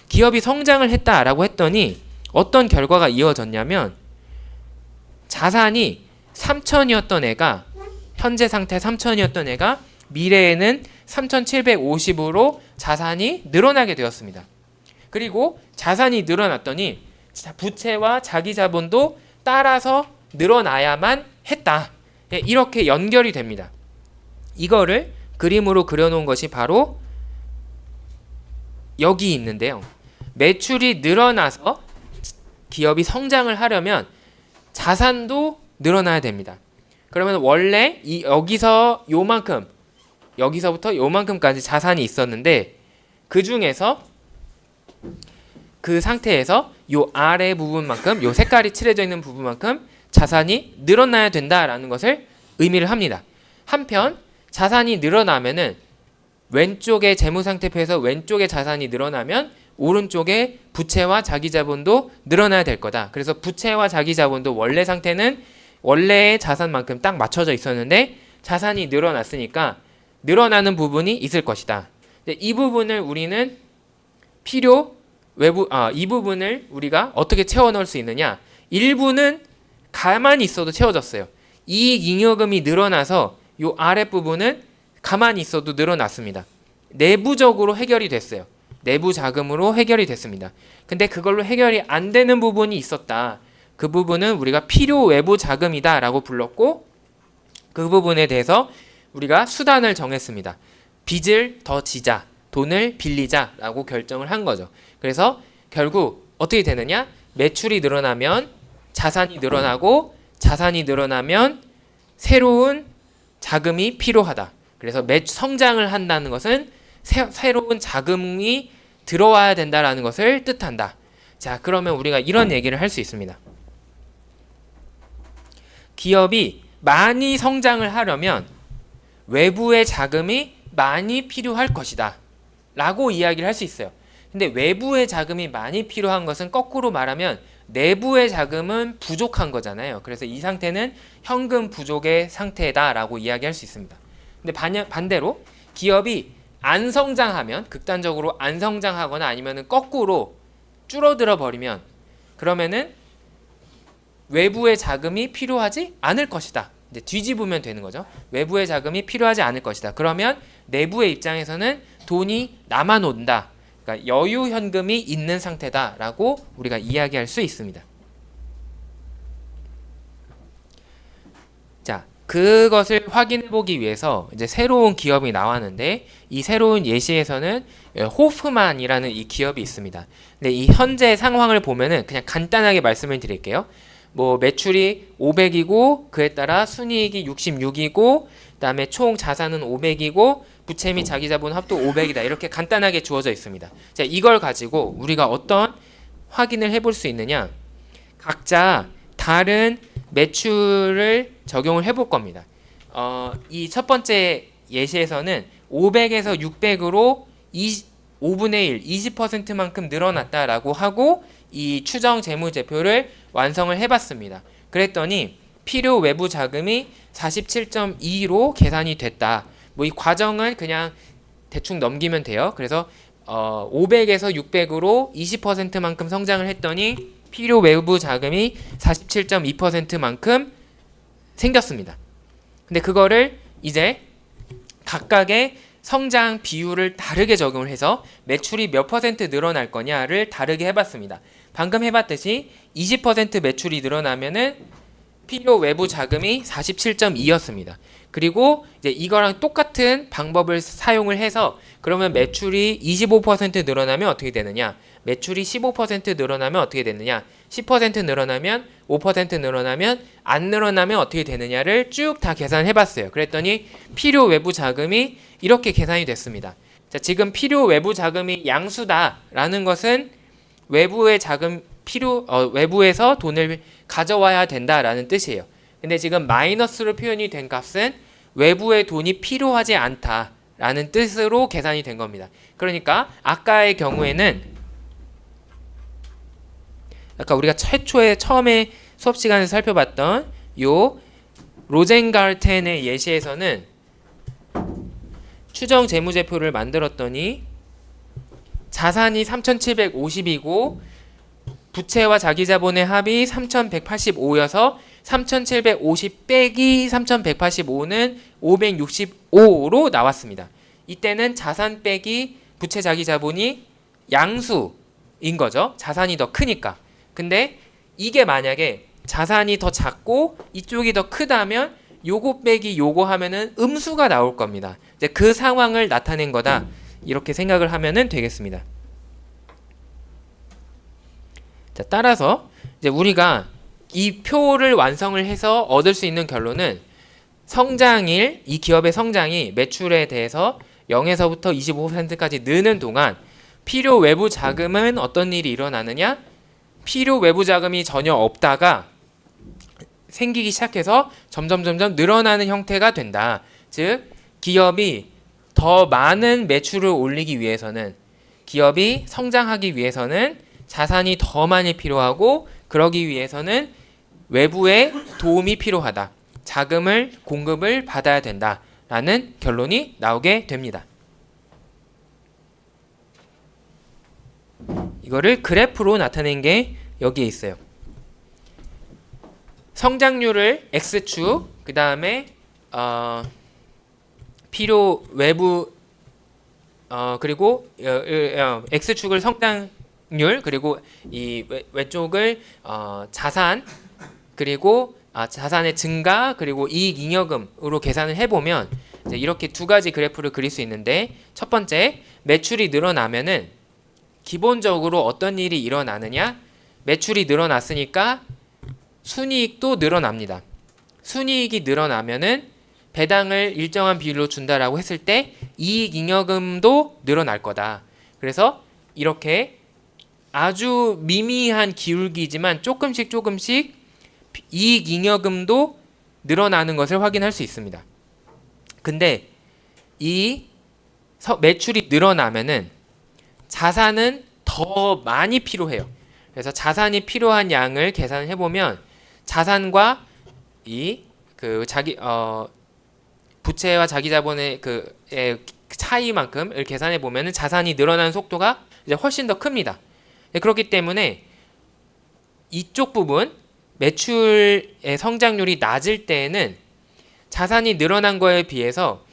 기업이 성장을 했다라고 했더니 어떤 결과가 이어졌냐면 자산이 3천이었던 애가 현재 상태 3천이었던 애가 미래에는 3,750으로 자산이 늘어나게 되었습니다. 그리고 자산이 늘어났더니 부채와 자기 자본도 따라서 늘어나야만 했다. 예, 이렇게 연결이 됩니다. 이거를 그림으로 그려놓은 것이 바로 여기 있는데요. 매출이 늘어나서 기업이 성장을 하려면 자산도 늘어나야 됩니다. 그러면 원래 여기서 요만큼, 여기서부터 요만큼까지 자산이 있었는데 그 중에서 그 상태에서 요 아래 부분만큼, 요 색깔이 칠해져 있는 부분만큼 자산이 늘어나야 된다라는 것을 의미를 합니다. 한편 자산이 늘어나면은 왼쪽의 재무상태표에서 왼쪽의 자산이 늘어나면 오른쪽에 부채와 자기자본도 늘어나야 될 거다. 그래서 부채와 자기자본도 원래 상태는 원래의 자산만큼 딱 맞춰져 있었는데 자산이 늘어났으니까 늘어나는 부분이 있을 것이다. 이 부분을 우리는 이 부분을 우리가 어떻게 채워 넣을 수 있느냐? 일부는 가만히 있어도 채워졌어요. 이익잉여금이 늘어나서 요 아랫부분은 가만히 있어도 늘어났습니다. 내부적으로 해결이 됐어요. 내부 자금으로 해결이 됐습니다. 근데 그걸로 해결이 안 되는 부분이 있었다. 그 부분은 우리가 필요 외부 자금이다 라고 불렀고, 그 부분에 대해서 우리가 수단을 정했습니다. 빚을 더 지자, 돈을 빌리자 라고 결정을 한 거죠. 그래서 결국 어떻게 되느냐? 매출이 늘어나면 자산이 늘어나고, 자산이 늘어나면 새로운 자금이 필요하다. 그래서 성장을 한다는 것은 새로운 자금이 들어와야 된다라는 것을 뜻한다. 자, 그러면 우리가 이런 얘기를 할 수 있습니다. 기업이 많이 성장을 하려면 외부의 자금이 많이 필요할 것이다 라고 이야기를 할 수 있어요. 근데 외부의 자금이 많이 필요한 것은 거꾸로 말하면 내부의 자금은 부족한 거잖아요. 그래서 이 상태는 현금 부족의 상태다 라고 이야기할 수 있습니다. 근데 반대로 기업이 안 성장하면, 극단적으로 안 성장하거나 아니면은 거꾸로 줄어들어 버리면, 그러면은 외부의 자금이 필요하지 않을 것이다. 이제 뒤집으면 되는 거죠. 외부의 자금이 필요하지 않을 것이다. 그러면 내부의 입장에서는 돈이 남아놓는다. 그러니까 여유 현금이 있는 상태다라고 우리가 이야기할 수 있습니다. 자, 그것을 확인해 보기 위해서 이제 새로운 기업이 나왔는데, 이 새로운 예시에서는 호프만이라는 이 기업이 있습니다. 근데 이 현재 상황을 보면은 그냥 간단하게 말씀을 드릴게요. 뭐 매출이 500이고 그에 따라 순이익이 66이고 그다음에 총 자산은 500이고 부채 및 자기자본 합도 500이다. 이렇게 간단하게 주어져 있습니다. 자, 이걸 가지고 우리가 어떤 확인을 해볼 수 있느냐? 각자 다른 매출을 적용을 해볼 겁니다. 이 첫 번째 예시에서는 500에서 600으로 5분의 1, 20%만큼 늘어났다라고 하고 이 추정 재무제표를 완성을 해봤습니다. 그랬더니 필요 외부 자금이 47.2로 계산이 됐다. 뭐 이 과정은 그냥 대충 넘기면 돼요. 그래서 500에서 600으로 20%만큼 성장을 했더니 필요 외부 자금이 47.2%만큼 생겼습니다. 근데 그거를 이제 각각의 성장 비율을 다르게 적용을 해서 매출이 몇 퍼센트 늘어날 거냐를 다르게 해봤습니다. 방금 해봤듯이 20% 매출이 늘어나면은 필요 외부 자금이 47.2였습니다. 그리고 이제 이거랑 똑같은 방법을 사용을 해서 그러면 매출이 25% 늘어나면 어떻게 되느냐? 매출이 15% 늘어나면 어떻게 되느냐? 10% 늘어나면 5% 늘어나면 안 늘어나면 어떻게 되느냐를 쭉 다 계산해 봤어요. 그랬더니 필요 외부 자금이 이렇게 계산이 됐습니다. 자, 지금 필요 외부 자금이 양수다라는 것은 외부의 자금 외부에서 돈을 가져와야 된다라는 뜻이에요. 근데 지금 마이너스로 표현이 된 값은 외부의 돈이 필요하지 않다라는 뜻으로 계산이 된 겁니다. 그러니까 아까의 경우에는 아까 우리가 처음에 수업 시간에 살펴봤던 요 로젠가르텐의 예시에서는 추정 재무제표를 만들었더니 자산이 3,750이고 부채와 자기자본의 합이 3,185여서 3,750 빼기 3,185는 565로 나왔습니다. 이때는 자산 빼기 부채 자기자본이 양수인 거죠. 자산이 더 크니까. 근데 이게 만약에 자산이 더 작고 이쪽이 더 크다면 요거 빼기 요거 하면은 음수가 나올 겁니다. 이제 그 상황을 나타낸 거다. 이렇게 생각을 하면은 되겠습니다. 자, 따라서 이제 우리가 이 표를 완성을 해서 얻을 수 있는 결론은 성장일, 이 기업의 성장이 매출에 대해서 0에서부터 25%까지 느는 동안 필요 외부 자금은 어떤 일이 일어나느냐? 필요 외부 자금이 전혀 없다가 생기기 시작해서 점점 늘어나는 형태가 된다. 즉 기업이 더 많은 매출을 올리기 위해서는, 기업이 성장하기 위해서는 자산이 더 많이 필요하고, 그러기 위해서는 외부의 도움이 필요하다. 자금을 공급을 받아야 된다라는 결론이 나오게 됩니다. 이거를 그래프로 나타낸 게 여기에 있어요. 성장률을 X축, 그 다음에 필요 외부 그리고 X축을 성장률, 그리고 이 외쪽을 자산, 그리고 자산의 증가, 그리고 이익잉여금으로 계산을 해보면 이제 이렇게 두 가지 그래프를 그릴 수 있는데, 첫 번째 매출이 늘어나면은 기본적으로 어떤 일이 일어나느냐? 매출이 늘어났으니까 순이익도 늘어납니다. 순이익이 늘어나면은 배당을 일정한 비율로 준다라고 했을 때 이익잉여금도 늘어날 거다. 그래서 이렇게 아주 미미한 기울기지만 조금씩 이익잉여금도 늘어나는 것을 확인할 수 있습니다. 근데 이 매출이 늘어나면은 자산은 더 많이 필요해요. 그래서 자산이 필요한 양을 계산을 해보면 자산과 이 부채와 자기자본의 그 차이만큼을 계산해 보면은 자산이 늘어나는 속도가 이제 훨씬 더 큽니다. 그렇기 때문에 이쪽 부분 매출의 성장률이 낮을 때에는 자산이 늘어난 거에 비해서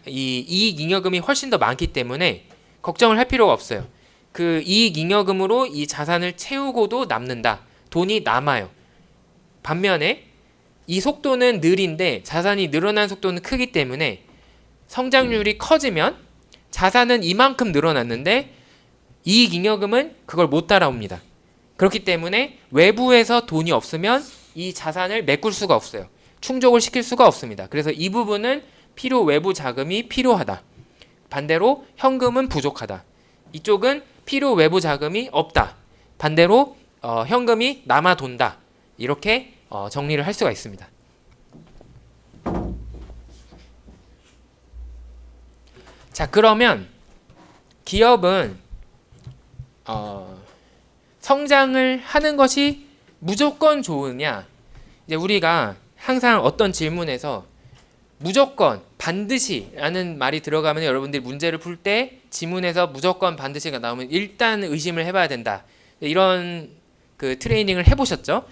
이 이익잉여금이 훨씬 더 많기 때문에 걱정을 할 필요가 없어요. 그 이익잉여금으로 이 자산을 채우고도 남는다. 돈이 남아요. 반면에 이 속도는 느린데 자산이 늘어난 속도는 크기 때문에 성장률이 커지면 자산은 이만큼 늘어났는데 이익잉여금은 그걸 못 따라옵니다. 그렇기 때문에 외부에서 돈이 없으면 이 자산을 메꿀 수가 없어요. 충족을 시킬 수가 없습니다. 그래서 이 부분은 필요 외부 자금이 필요하다. 반대로 현금은 부족하다. 이쪽은 필요 외부 자금이 없다. 반대로 현금이 남아 돈다. 이렇게 정리를 할 수가 있습니다. 자, 그러면 기업은 성장을 하는 것이 무조건 좋으냐? 이제 우리가 항상 어떤 질문에서 무조건, 반드시라는 말이 들어가면 여러분들이 문제를 풀 때 지문에서 무조건, 반드시가 나오면 일단 의심을 해봐야 된다. 이런 그 트레이닝을 해보셨죠?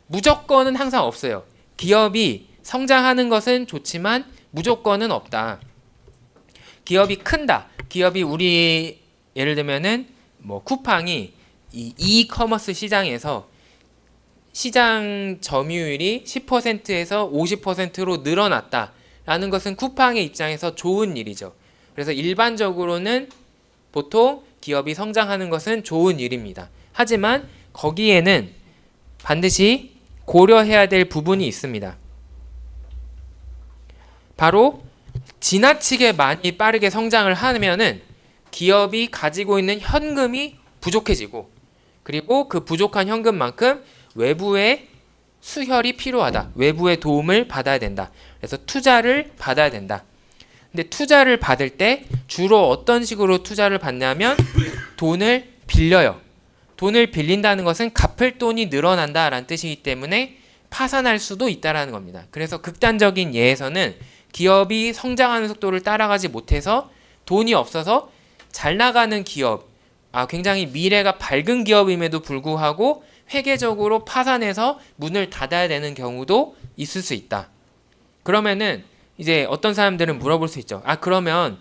무조건은 항상 없어요. 기업이 성장하는 것은 좋지만 무조건은 없다. 기업이 큰다. 기업이 우리 예를 들면은 뭐 쿠팡이 이 이커머스 시장에서 시장 점유율이 10%에서 50%로 늘어났다라는 것은 쿠팡의 입장에서 좋은 일이죠. 그래서 일반적으로는 보통 기업이 성장하는 것은 좋은 일입니다. 하지만 거기에는 반드시 고려해야 될 부분이 있습니다. 바로 지나치게 많이 빠르게 성장을 하면은 기업이 가지고 있는 현금이 부족해지고, 그리고 그 부족한 현금만큼 외부의 수혈이 필요하다. 외부의 도움을 받아야 된다. 그래서 투자를 받아야 된다. 근데 투자를 받을 때 주로 어떤 식으로 투자를 받냐면 돈을 빌려요. 돈을 빌린다는 것은 갚을 돈이 늘어난다라는 뜻이기 때문에 파산할 수도 있다라는 겁니다. 그래서 극단적인 예에서는 기업이 성장하는 속도를 따라가지 못해서 돈이 없어서 잘 나가는 기업, 굉장히 미래가 밝은 기업임에도 불구하고 회계적으로 파산해서 문을 닫아야 되는 경우도 있을 수 있다. 그러면은 이제 어떤 사람들은 물어볼 수 있죠. 그러면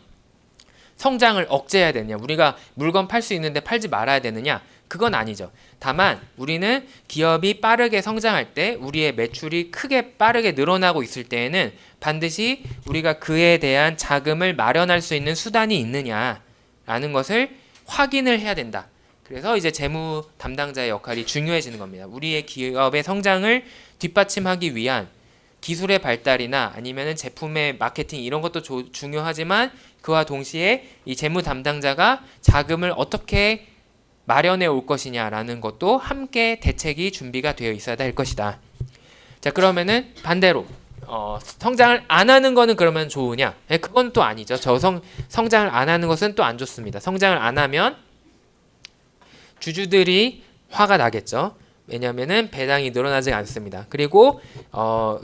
성장을 억제해야 되느냐? 우리가 물건 팔 수 있는데 팔지 말아야 되느냐? 그건 아니죠. 다만 우리는 기업이 빠르게 성장할 때 우리의 매출이 크게 빠르게 늘어나고 있을 때에는 반드시 우리가 그에 대한 자금을 마련할 수 있는 수단이 있느냐라는 것을 확인을 해야 된다. 그래서 이제 재무 담당자의 역할이 중요해지는 겁니다. 우리의 기업의 성장을 뒷받침하기 위한 기술의 발달이나 아니면은 제품의 마케팅 이런 것도 중요하지만 그와 동시에 이 재무 담당자가 자금을 어떻게 마련해 올 것이냐라는 것도 함께 대책이 준비가 되어 있어야 될 것이다. 자, 그러면은 반대로 성장을 안 하는 거는 그러면 좋으냐? 그건 또 아니죠. 성장을 안 하는 것은 또 안 좋습니다. 성장을 안 하면 주주들이 화가 나겠죠. 왜냐하면은 배당이 늘어나지 않습니다. 그리고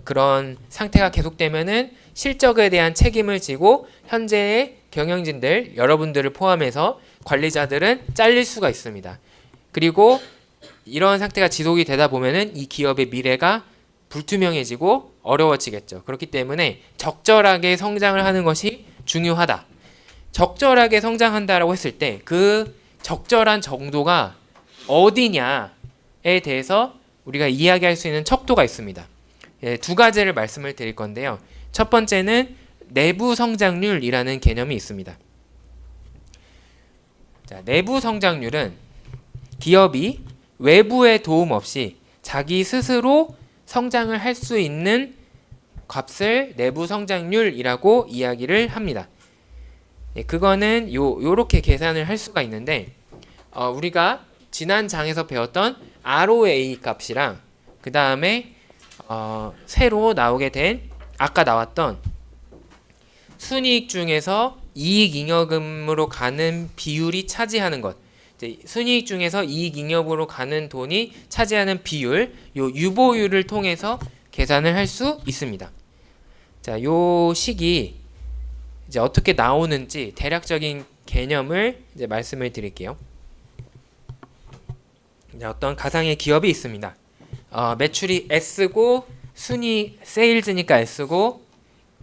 그런 상태가 계속되면은 실적에 대한 책임을 지고 현재의 경영진들 여러분들을 포함해서 관리자들은 잘릴 수가 있습니다. 그리고 이런 상태가 지속이 되다 보면은 이 기업의 미래가 불투명해지고 어려워지겠죠. 그렇기 때문에 적절하게 성장을 하는 것이 중요하다. 적절하게 성장한다라고 했을 때 그 적절한 정도가 어디냐에 대해서 우리가 이야기할 수 있는 척도가 있습니다. 두 가지를 말씀을 드릴 건데요. 첫 번째는 내부 성장률이라는 개념이 있습니다. 자, 내부 성장률은 기업이 외부의 도움 없이 자기 스스로 성장을 할 수 있는 값을 내부 성장률이라고 이야기를 합니다. 그거는 요렇게 계산을 할 수가 있는데 우리가 지난 장에서 배웠던 ROA 값이랑 그 다음에 새로 나오게 된 아까 나왔던 순이익 중에서 이익잉여금으로 가는 비율이 차지하는 것, 순이익 중에서 이익잉여금으로 가는 돈이 차지하는 비율, 요 유보율을 통해서 계산을 할 수 있습니다. 자, 요 식이 이제 어떻게 나오는지 대략적인 개념을 이제 말씀을 드릴게요. 어떤 가상의 기업이 있습니다. 매출이 S고 순이익 세일즈니까 S고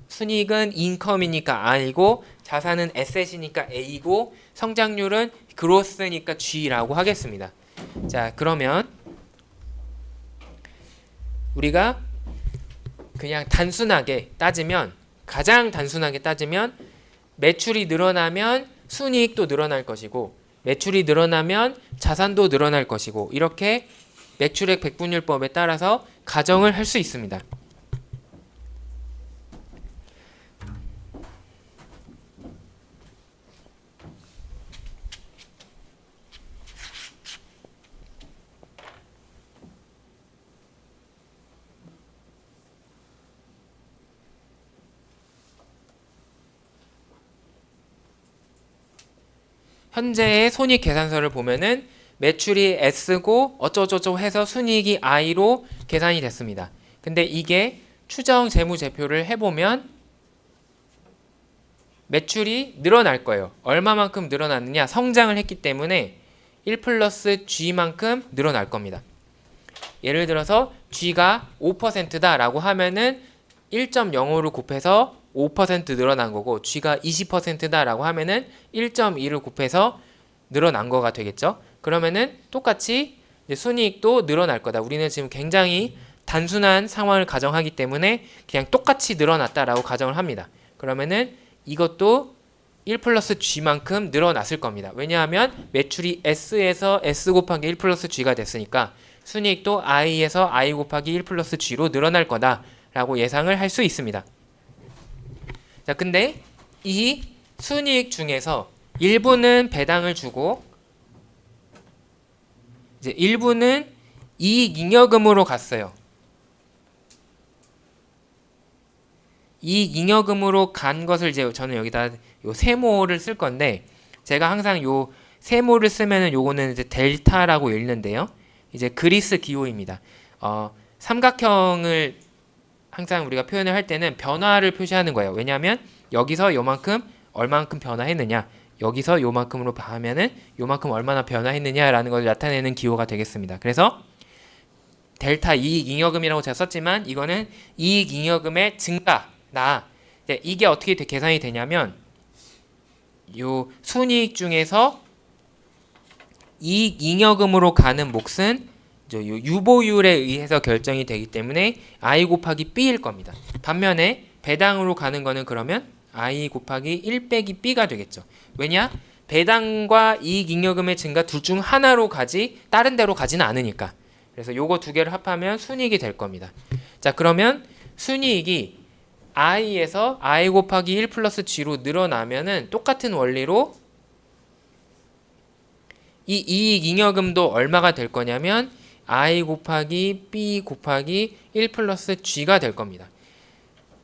순이익은 인컴이니까 I고 자산은 에셋이니까 A고 성장률은 그로스니까 G라고 하겠습니다. 자, 그러면 우리가 그냥 단순하게 따지면 가장 단순하게 따지면 매출이 늘어나면 순이익도 늘어날 것이고 매출이 늘어나면 자산도 늘어날 것이고 이렇게 매출액 백분율법에 따라서 가정을 할 수 있습니다. 현재의 손익 계산서를 보면은 매출이 S고 어쩌고저쩌고 해서 순이익이 I로 계산이 됐습니다. 근데 이게 추정 재무제표를 해보면 매출이 늘어날 거예요. 얼마만큼 늘어났느냐? 성장을 했기 때문에 1 플러스 G만큼 늘어날 겁니다. 예를 들어서 G가 5%다 라고 하면은 1.05를 곱해서 5% 늘어난 거고 G가 20%다 라고 하면은 1.2를 곱해서 늘어난 거가 되겠죠. 그러면은 똑같이 순이익도 늘어날 거다. 우리는 지금 굉장히 단순한 상황을 가정하기 때문에 그냥 똑같이 늘어났다라고 가정을 합니다. 그러면은 이것도 1 플러스 G만큼 늘어났을 겁니다. 왜냐하면 매출이 S에서 S 곱하기 1 플러스 G가 됐으니까 순이익도 I에서 I 곱하기 1 플러스 G로 늘어날 거다라고 예상을 할 수 있습니다. 자, 근데 이 순이익 중에서 일부는 배당을 주고 이제 일부는 이익잉여금으로 갔어요. 이익잉여금으로 간 것을 이제 저는 여기다 요 세모를 쓸 건데 제가 항상 요 세모를 쓰면은 요거는 이제 델타라고 읽는데요. 이제 그리스 기호입니다. 삼각형을 항상 우리가 표현을 할 때는 변화를 표시하는 거예요. 왜냐하면 여기서 요만큼 얼만큼 변화했느냐, 여기서 요만큼으로 하면은 요만큼 얼마나 변화했느냐라는 걸 나타내는 기호가 되겠습니다. 그래서 델타 이익잉여금이라고 제가 썼지만 이거는 이익잉여금의 증가나 이게 어떻게 계산이 되냐면 요 순이익 중에서 이익 잉여금으로 가는 몫은 유보율에 의해서 결정이 되기 때문에 I 곱하기 B일 겁니다. 반면에 배당으로 가는 거는 그러면 I 곱하기 1 빼기 B가 되겠죠. 왜냐? 배당과 이익 잉여금의 증가 둘 중 하나로 가지 다른 데로 가지는 않으니까. 그래서 요거 두 개를 합하면 순이익이 될 겁니다. 자, 그러면 순이익이 I에서 I 곱하기 1 플러스 G로 늘어나면은 똑같은 원리로 이 이익 잉여금도 얼마가 될 거냐면 I 곱하기 B 곱하기 1 플러스 G가 될 겁니다.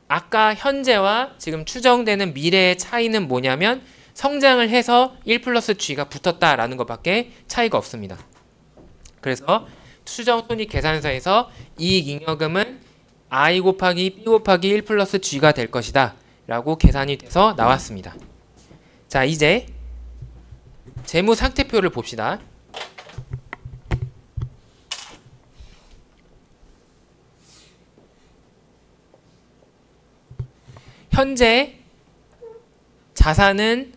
아까 현재와 지금 추정되는 미래의 차이는 뭐냐면 성장을 해서 1 플러스 G가 붙었다라는 것밖에 차이가 없습니다. 그래서 추정 손익 계산서에서 이익 잉여금은 I 곱하기 B 곱하기 1 플러스 G가 될 것이다 라고 계산이 돼서 나왔습니다. 자, 이제 재무 상태표를 봅시다. 현재 자산은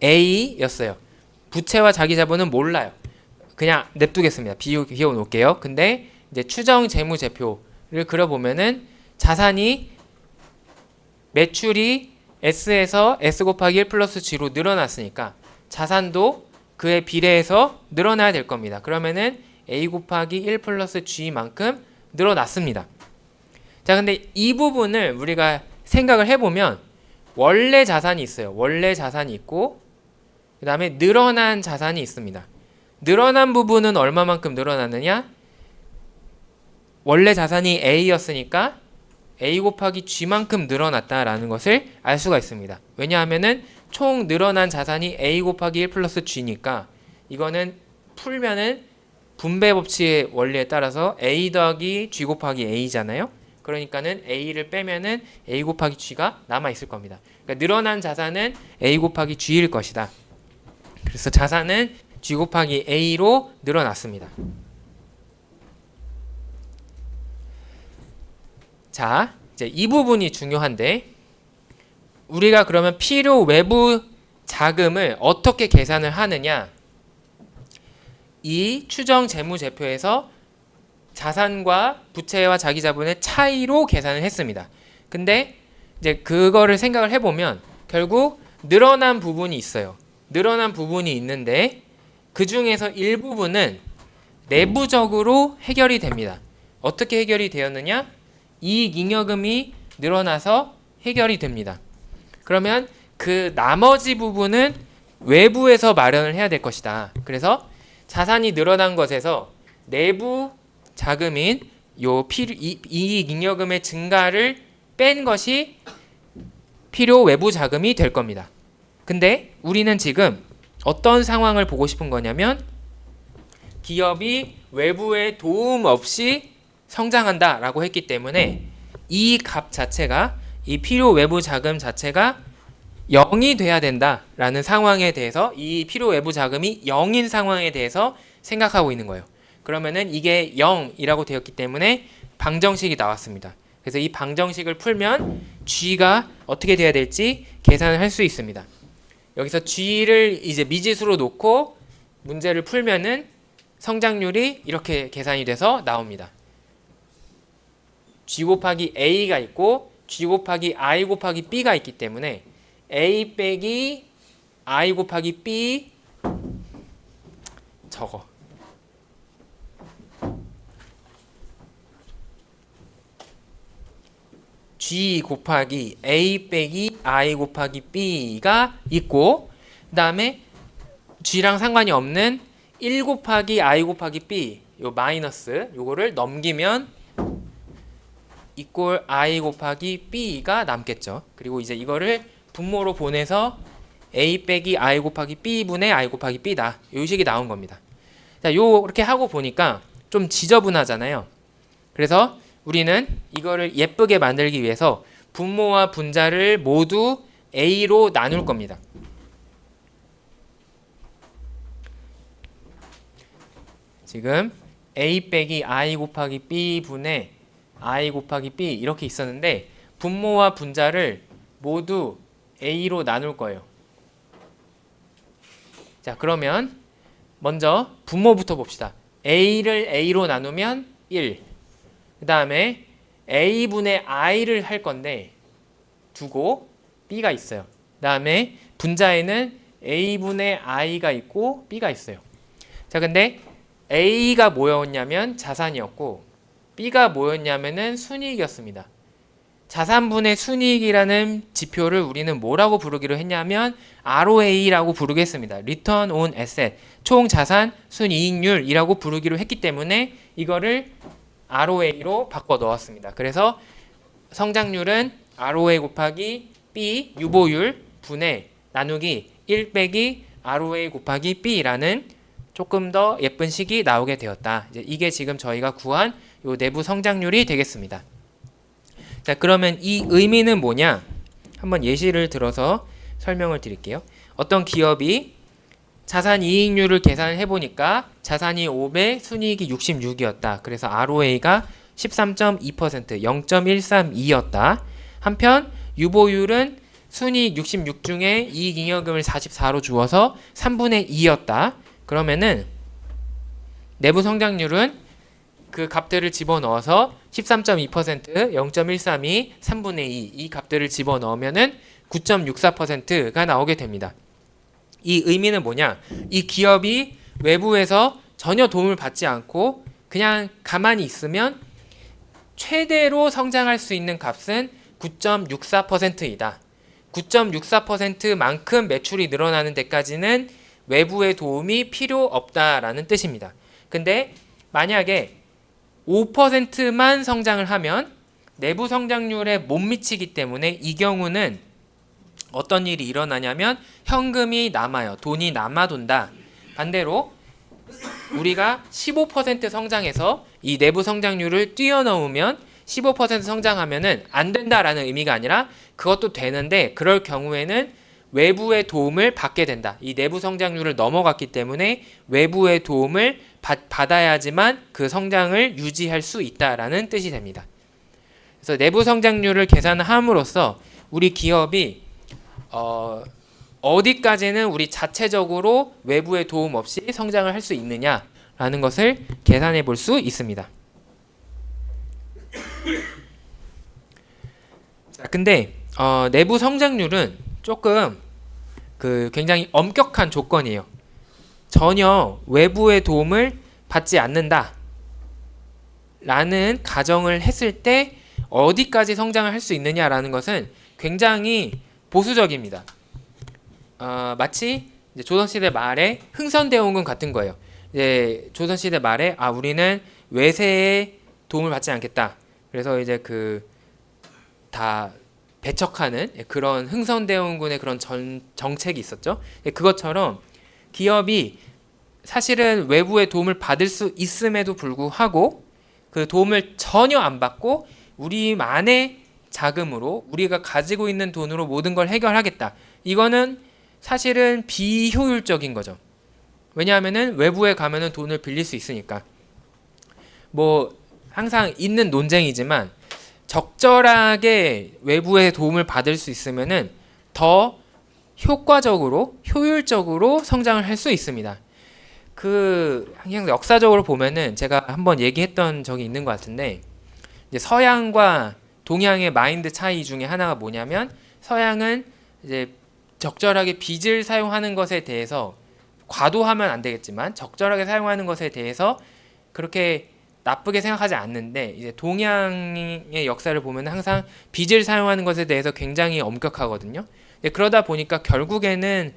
A였어요. 부채와 자기자본은 몰라요. 그냥 냅두겠습니다. 비워 놓을게요. 근데 이제 추정 재무제표를 그려보면은 자산이 매출이 S에서 S 곱하기 1 플러스 G로 늘어났으니까 자산도 그에 비례해서 늘어나야 될 겁니다. 그러면은 A 곱하기 1 플러스 G만큼 늘어났습니다. 자, 근데 이 부분을 우리가 생각을 해보면 원래 자산이 있어요. 원래 자산이 있고 그 다음에 늘어난 자산이 있습니다. 늘어난 부분은 얼마만큼 늘어났느냐? 원래 자산이 A였으니까 A 곱하기 G만큼 늘어났다라는 것을 알 수가 있습니다. 왜냐하면은 총 늘어난 자산이 A 곱하기 1 플러스 G니까 이거는 풀면은 분배 법칙의 원리에 따라서 A 더하기 G 곱하기 A잖아요. 그러니까는 A를 빼면은 A 곱하기 G가 남아 있을 겁니다. 그러니까 늘어난 자산은 A 곱하기 G일 것이다. 그래서 자산은 G 곱하기 A로 늘어났습니다. 자, 이제 이 부분이 중요한데 우리가 그러면 필요 외부 자금을 어떻게 계산을 하느냐? 이 추정 재무제표에서 자산과 부채와 자기자본의 차이로 계산을 했습니다. 근데 이제 그거를 생각을 해보면 결국 늘어난 부분이 있어요. 늘어난 부분이 있는데 그 중에서 일부분은 내부적으로 해결이 됩니다. 어떻게 해결이 되었느냐? 이익 잉여금이 늘어나서 해결이 됩니다. 그러면 그 나머지 부분은 외부에서 마련을 해야 될 것이다. 그래서 자산이 늘어난 것에서 내부 자금인 이익 잉여금의 증가를 뺀 것이 필요 외부 자금이 될 겁니다. 근데 우리는 지금 어떤 상황을 보고 싶은 거냐면 기업이 외부의 도움 없이 성장한다라고 했기 때문에 이 값 자체가 이 필요 외부 자금 자체가 0이 돼야 된다라는 상황에 대해서 이 필요 외부 자금이 0인 상황에 대해서 생각하고 있는 거예요. 그러면은 이게 0이라고 되었기 때문에 방정식이 나왔습니다. 그래서 이 방정식을 풀면 G가 어떻게 돼야 될지 계산을 할 수 있습니다. 여기서 G를 이제 미지수로 놓고 문제를 풀면은 성장률이 이렇게 계산이 돼서 나옵니다. G 곱하기 A가 있고 G 곱하기 I 곱하기 B가 있기 때문에 A 빼기 I 곱하기 B 저거 G 곱하기 A 빼기 I 곱하기 B가 있고 그 다음에 G랑 상관이 없는 1 곱하기 I 곱하기 B 요 마이너스 요거를 넘기면 이꼴 I 곱하기 B가 남겠죠. 그리고 이제 이거를 분모로 보내서 A 빼기 I 곱하기 B분의 I 곱하기 B다. 요 식이 나온 겁니다. 자, 요렇게 하고 보니까 좀 지저분하잖아요. 그래서 우리는 이거를 예쁘게 만들기 위해서 분모와 분자를 모두 A로 나눌 겁니다. 지금 A 빼기 I 곱하기 B분의 I 곱하기 B 이렇게 있었는데 분모와 분자를 모두 A로 나눌 거예요. 자, 그러면 먼저 분모부터 봅시다. a를 a로 나누면 1. 그 다음에 a분의 i를 할 건데 두고 b가 있어요. 그 다음에 분자에는 a분의 i가 있고 b가 있어요. 자, 근데 a가 뭐였냐면 자산이었고 b가 뭐였냐면은 순이익이었습니다. 자산분의 순이익이라는 지표를 우리는 뭐라고 부르기로 했냐면 ROA라고 부르겠습니다. Return on Asset, 총 자산 순이익률이라고 부르기로 했기 때문에 이거를 ROA로 바꿔 넣었습니다. 그래서 성장률은 ROA 곱하기 B 유보율 분의 나누기 1 빼기 ROA 곱하기 B라는 조금 더 예쁜 식이 나오게 되었다. 이게 지금 저희가 구한 요 내부 성장률이 되겠습니다. 자, 그러면 이 의미는 뭐냐? 한번 예시를 들어서 설명을 드릴게요. 어떤 기업이 자산 이익률을 계산해 보니까 자산이 5배, 순이익이 66이었다. 그래서 ROA가 13.2%, 0.132였다. 한편 유보율은 순이익 66 중에 이익잉여금을 44로 주어서 3분의 2였다. 그러면은 내부 성장률은 그 값들을 집어넣어서 13.2%, 0.132, 3분의 2 이 값들을 집어넣으면은 9.64%가 나오게 됩니다. 이 의미는 뭐냐? 이 기업이 외부에서 전혀 도움을 받지 않고 그냥 가만히 있으면 최대로 성장할 수 있는 값은 9.64%이다. 9.64%만큼 매출이 늘어나는 데까지는 외부의 도움이 필요 없다라는 뜻입니다. 근데 만약에 5%만 성장을 하면 내부 성장률에 못 미치기 때문에 이 경우는 어떤 일이 일어나냐면 현금이 남아요. 돈이 남아돈다. 반대로 우리가 15% 성장해서 이 내부 성장률을 뛰어넘으면 15% 성장하면은 안 된다라는 의미가 아니라 그것도 되는데 그럴 경우에는 외부의 도움을 받게 된다. 이 내부 성장률을 넘어갔기 때문에 외부의 도움을 받아야지만 그 성장을 유지할 수 있다라는 뜻이 됩니다. 그래서 내부 성장률을 계산함으로써 우리 기업이 어디까지는 우리 자체적으로 외부의 도움 없이 성장을 할 수 있느냐라는 것을 계산해 볼 수 있습니다. 자, 근데 내부 성장률은 조금 굉장히 엄격한 조건이에요. 전혀 외부의 도움을 받지 않는다 라는 가정을 했을 때 어디까지 성장을 할 수 있느냐라는 것은 굉장히 보수적입니다. 마치 이제 조선시대 말에 흥선대원군 같은 거예요. 이제 조선시대 말에 우리는 외세의 도움을 받지 않겠다. 그래서 이제 다 배척하는 그런 흥선대원군의 그런 정책이 있었죠. 그것처럼 기업이 사실은 외부의 도움을 받을 수 있음에도 불구하고 그 도움을 전혀 안 받고 우리만의 자금으로 우리가 가지고 있는 돈으로 모든 걸 해결하겠다. 이거는 사실은 비효율적인 거죠. 왜냐하면은 외부에 가면은 돈을 빌릴 수 있으니까. 뭐 항상 있는 논쟁이지만 적절하게 외부의 도움을 받을 수 있으면은 더 효과적으로, 효율적으로 성장을 할 수 있습니다. 항상 역사적으로 보면은 제가 한번 얘기했던 적이 있는 것 같은데, 이제 서양과 동양의 마인드 차이 중에 하나가 뭐냐면, 서양은 이제 적절하게 빚을 사용하는 것에 대해서 과도하면 안 되겠지만 적절하게 사용하는 것에 대해서 그렇게 나쁘게 생각하지 않는데, 이제 동양의 역사를 보면 항상 빚을 사용하는 것에 대해서 굉장히 엄격하거든요. 그러다 보니까 결국에는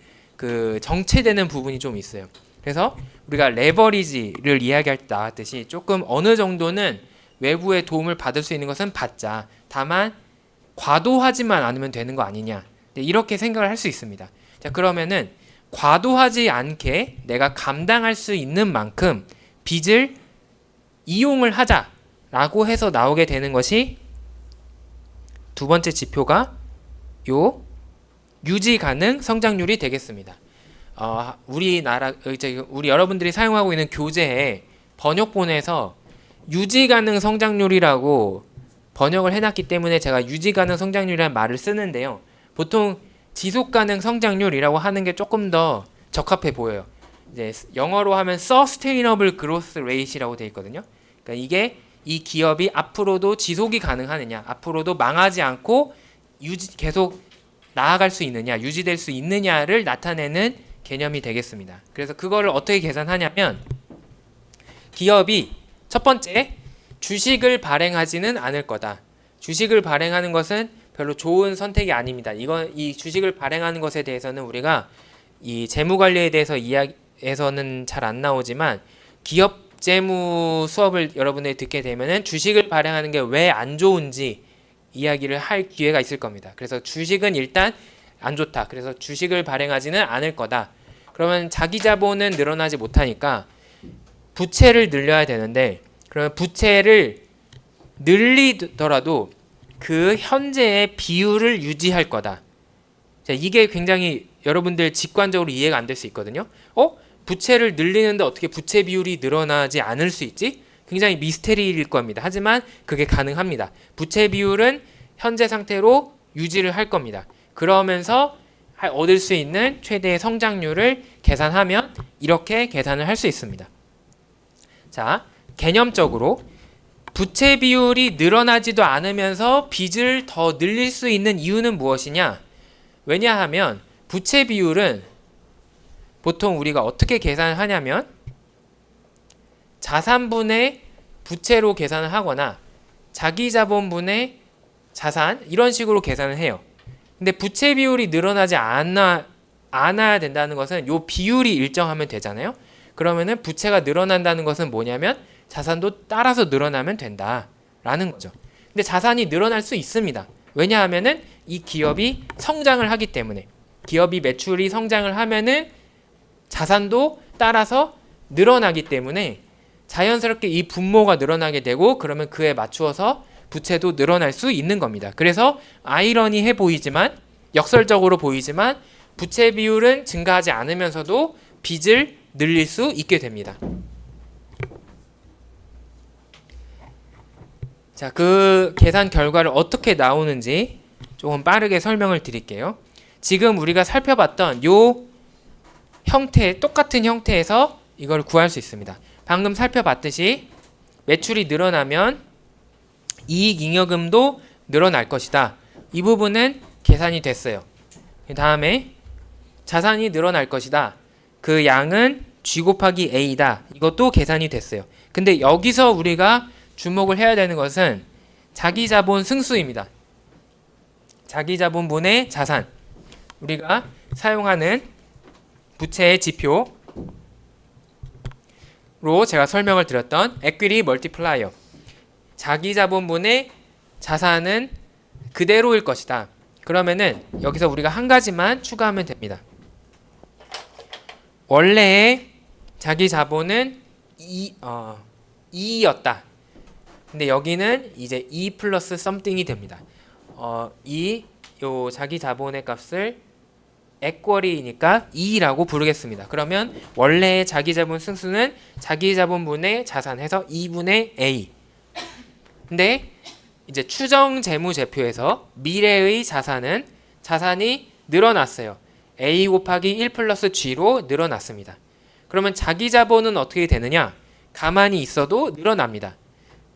정체되는 부분이 좀 있어요. 그래서 우리가 레버리지를 이야기할 때 나왔듯이 조금 어느 정도는 외부의 도움을 받을 수 있는 것은 받자. 다만 과도하지만 않으면 되는 거 아니냐. 이렇게 생각을 할 수 있습니다. 자, 그러면은 과도하지 않게 내가 감당할 수 있는 만큼 빚을 이용을 하자라고 해서 나오게 되는 것이 두 번째 지표가 요 유지 가능 성장률이 되겠습니다. 우리 여러분들이 사용하고 있는 교재에 번역본에서 유지 가능 성장률이라고 번역을 해놨기 때문에 제가 유지 가능 성장률이라는 말을 쓰는데요. 보통 지속 가능 성장률이라고 하는 게 조금 더 적합해 보여요. 이제 영어로 하면 sustainable growth rate이라고 되어 있거든요. 그러니까 이게 이 기업이 앞으로도 지속이 가능하느냐, 앞으로도 망하지 않고 계속 나아갈 수 있느냐, 유지될 수 있느냐를 나타내는 개념이 되겠습니다. 그래서 그거를 어떻게 계산하냐면 기업이 첫 번째 주식을 발행하지는 않을 거다. 주식을 발행하는 것은 별로 좋은 선택이 아닙니다. 이 주식을 발행하는 것에 대해서는 우리가 이 재무 관리에 대해서 이야기에서는 잘 안 나오지만 기업 재무 수업을 여러분들이 듣게 되면은 주식을 발행하는 게 왜 안 좋은지 이야기를 할 기회가 있을 겁니다. 그래서 주식은 일단 안 좋다. 그래서 주식을 발행하지는 않을 거다. 그러면 자기 자본은 늘어나지 못하니까 부채를 늘려야 되는데 그러면 부채를 늘리더라도 그 현재의 비율을 유지할 거다. 자, 이게 굉장히 여러분들 직관적으로 이해가 안 될 수 있거든요. 부채를 늘리는데 어떻게 부채 비율이 늘어나지 않을 수 있지? 굉장히 미스테리일 겁니다. 하지만 그게 가능합니다. 부채 비율은 현재 상태로 유지를 할 겁니다. 그러면서 얻을 수 있는 최대의 성장률을 계산하면 이렇게 계산을 할 수 있습니다. 자, 개념적으로 부채 비율이 늘어나지도 않으면서 빚을 더 늘릴 수 있는 이유는 무엇이냐? 왜냐하면 부채 비율은 보통 우리가 어떻게 계산을 하냐면 자산분의 부채로 계산을 하거나 자기자본분의 자산 이런 식으로 계산을 해요. 근데 부채 비율이 늘어나지 않아야 된다는 것은 요 비율이 일정하면 되잖아요. 그러면은 부채가 늘어난다는 것은 뭐냐면 자산도 따라서 늘어나면 된다라는 거죠. 근데 자산이 늘어날 수 있습니다. 왜냐하면은 이 기업이 성장을 하기 때문에 기업이 매출이 성장을 하면은 자산도 따라서 늘어나기 때문에 자연스럽게 이 분모가 늘어나게 되고 그러면 그에 맞추어서 부채도 늘어날 수 있는 겁니다. 그래서 아이러니해 보이지만 역설적으로 보이지만 부채 비율은 증가하지 않으면서도 빚을 늘릴 수 있게 됩니다. 자, 그 계산 결과를 어떻게 나오는지 조금 빠르게 설명을 드릴게요. 지금 우리가 살펴봤던 요 똑같은 형태에서 이걸 구할 수 있습니다. 방금 살펴봤듯이 매출이 늘어나면 이익잉여금도 늘어날 것이다. 이 부분은 계산이 됐어요. 그 다음에 자산이 늘어날 것이다. 그 양은 G 곱하기 A다. 이것도 계산이 됐어요. 근데 여기서 우리가 주목을 해야 되는 것은 자기자본 승수입니다. 자기자본분의 자산. 우리가 사용하는 부채의 지표로 제가 설명을 드렸던 equity multiplier. 자기자본분의 자산은 그대로일 것이다. 그러면은 여기서 우리가 한 가지만 추가하면 됩니다. 원래의 자기자본은 2였다. 근데 여기는 이제 2 플러스 something이 됩니다. 요 자기자본의 값을 equal이니까 2라고 부르겠습니다. 그러면 원래의 자기자본 승수는 자기자본분의 자산 해서 2분의 A. 근데 이제 추정 재무제표에서 미래의 자산이 늘어났어요. A 곱하기 1 플러스 G로 늘어났습니다. 그러면 자기자본은 어떻게 되느냐? 가만히 있어도 늘어납니다.